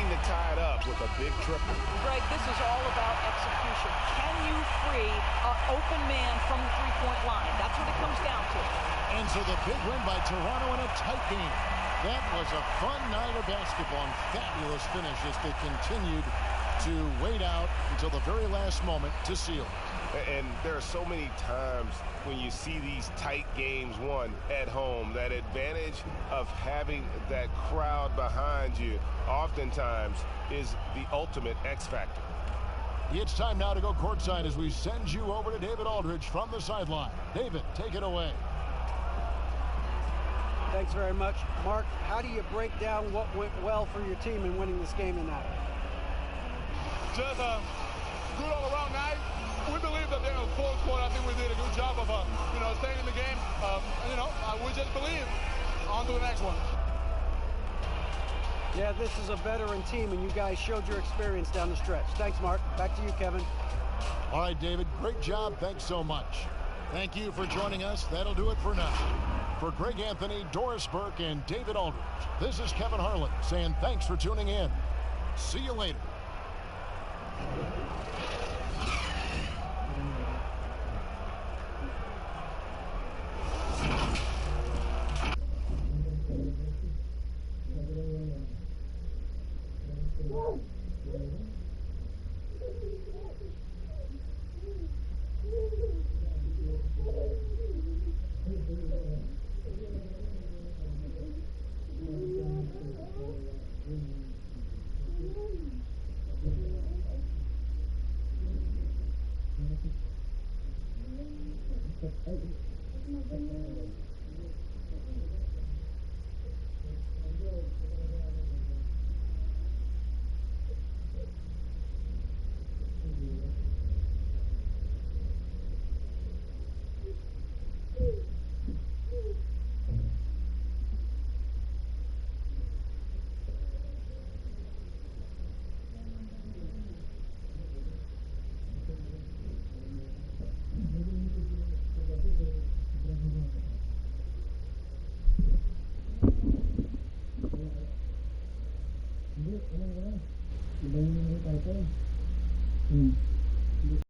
Speaker 4: To tie it up with a big triple.
Speaker 2: Greg, this is all about execution. Can you free an open man from the three-point line? That's what it comes down to.
Speaker 1: And so the big win by Toronto in a tight game. That was a fun night of basketball and fabulous finish as they continued to wait out until the very last moment to seal it.
Speaker 4: And there are so many times when you see these tight games won at home, that advantage of having that crowd behind you oftentimes is the ultimate X factor.
Speaker 1: It's time now to go courtside as we send you over to David Aldridge from the sideline. David, take it away.
Speaker 3: Thanks very much. Mark, how do you break down what went well for your team in winning this game tonight?
Speaker 13: Just a good all-around night. We believe that in the fourth quarter, I think we did a good job of, staying in the game. We just believe. On to the next one.
Speaker 3: Yeah, this is a veteran team, and you guys showed your experience down the stretch. Thanks, Mark. Back to you, Kevin.
Speaker 1: All right, David, great job. Thanks so much. Thank you for joining us. That'll do it for now. For Greg Anthony, Doris Burke, and David Aldridge, this is Kevin Harlan saying thanks for tuning in. See you later.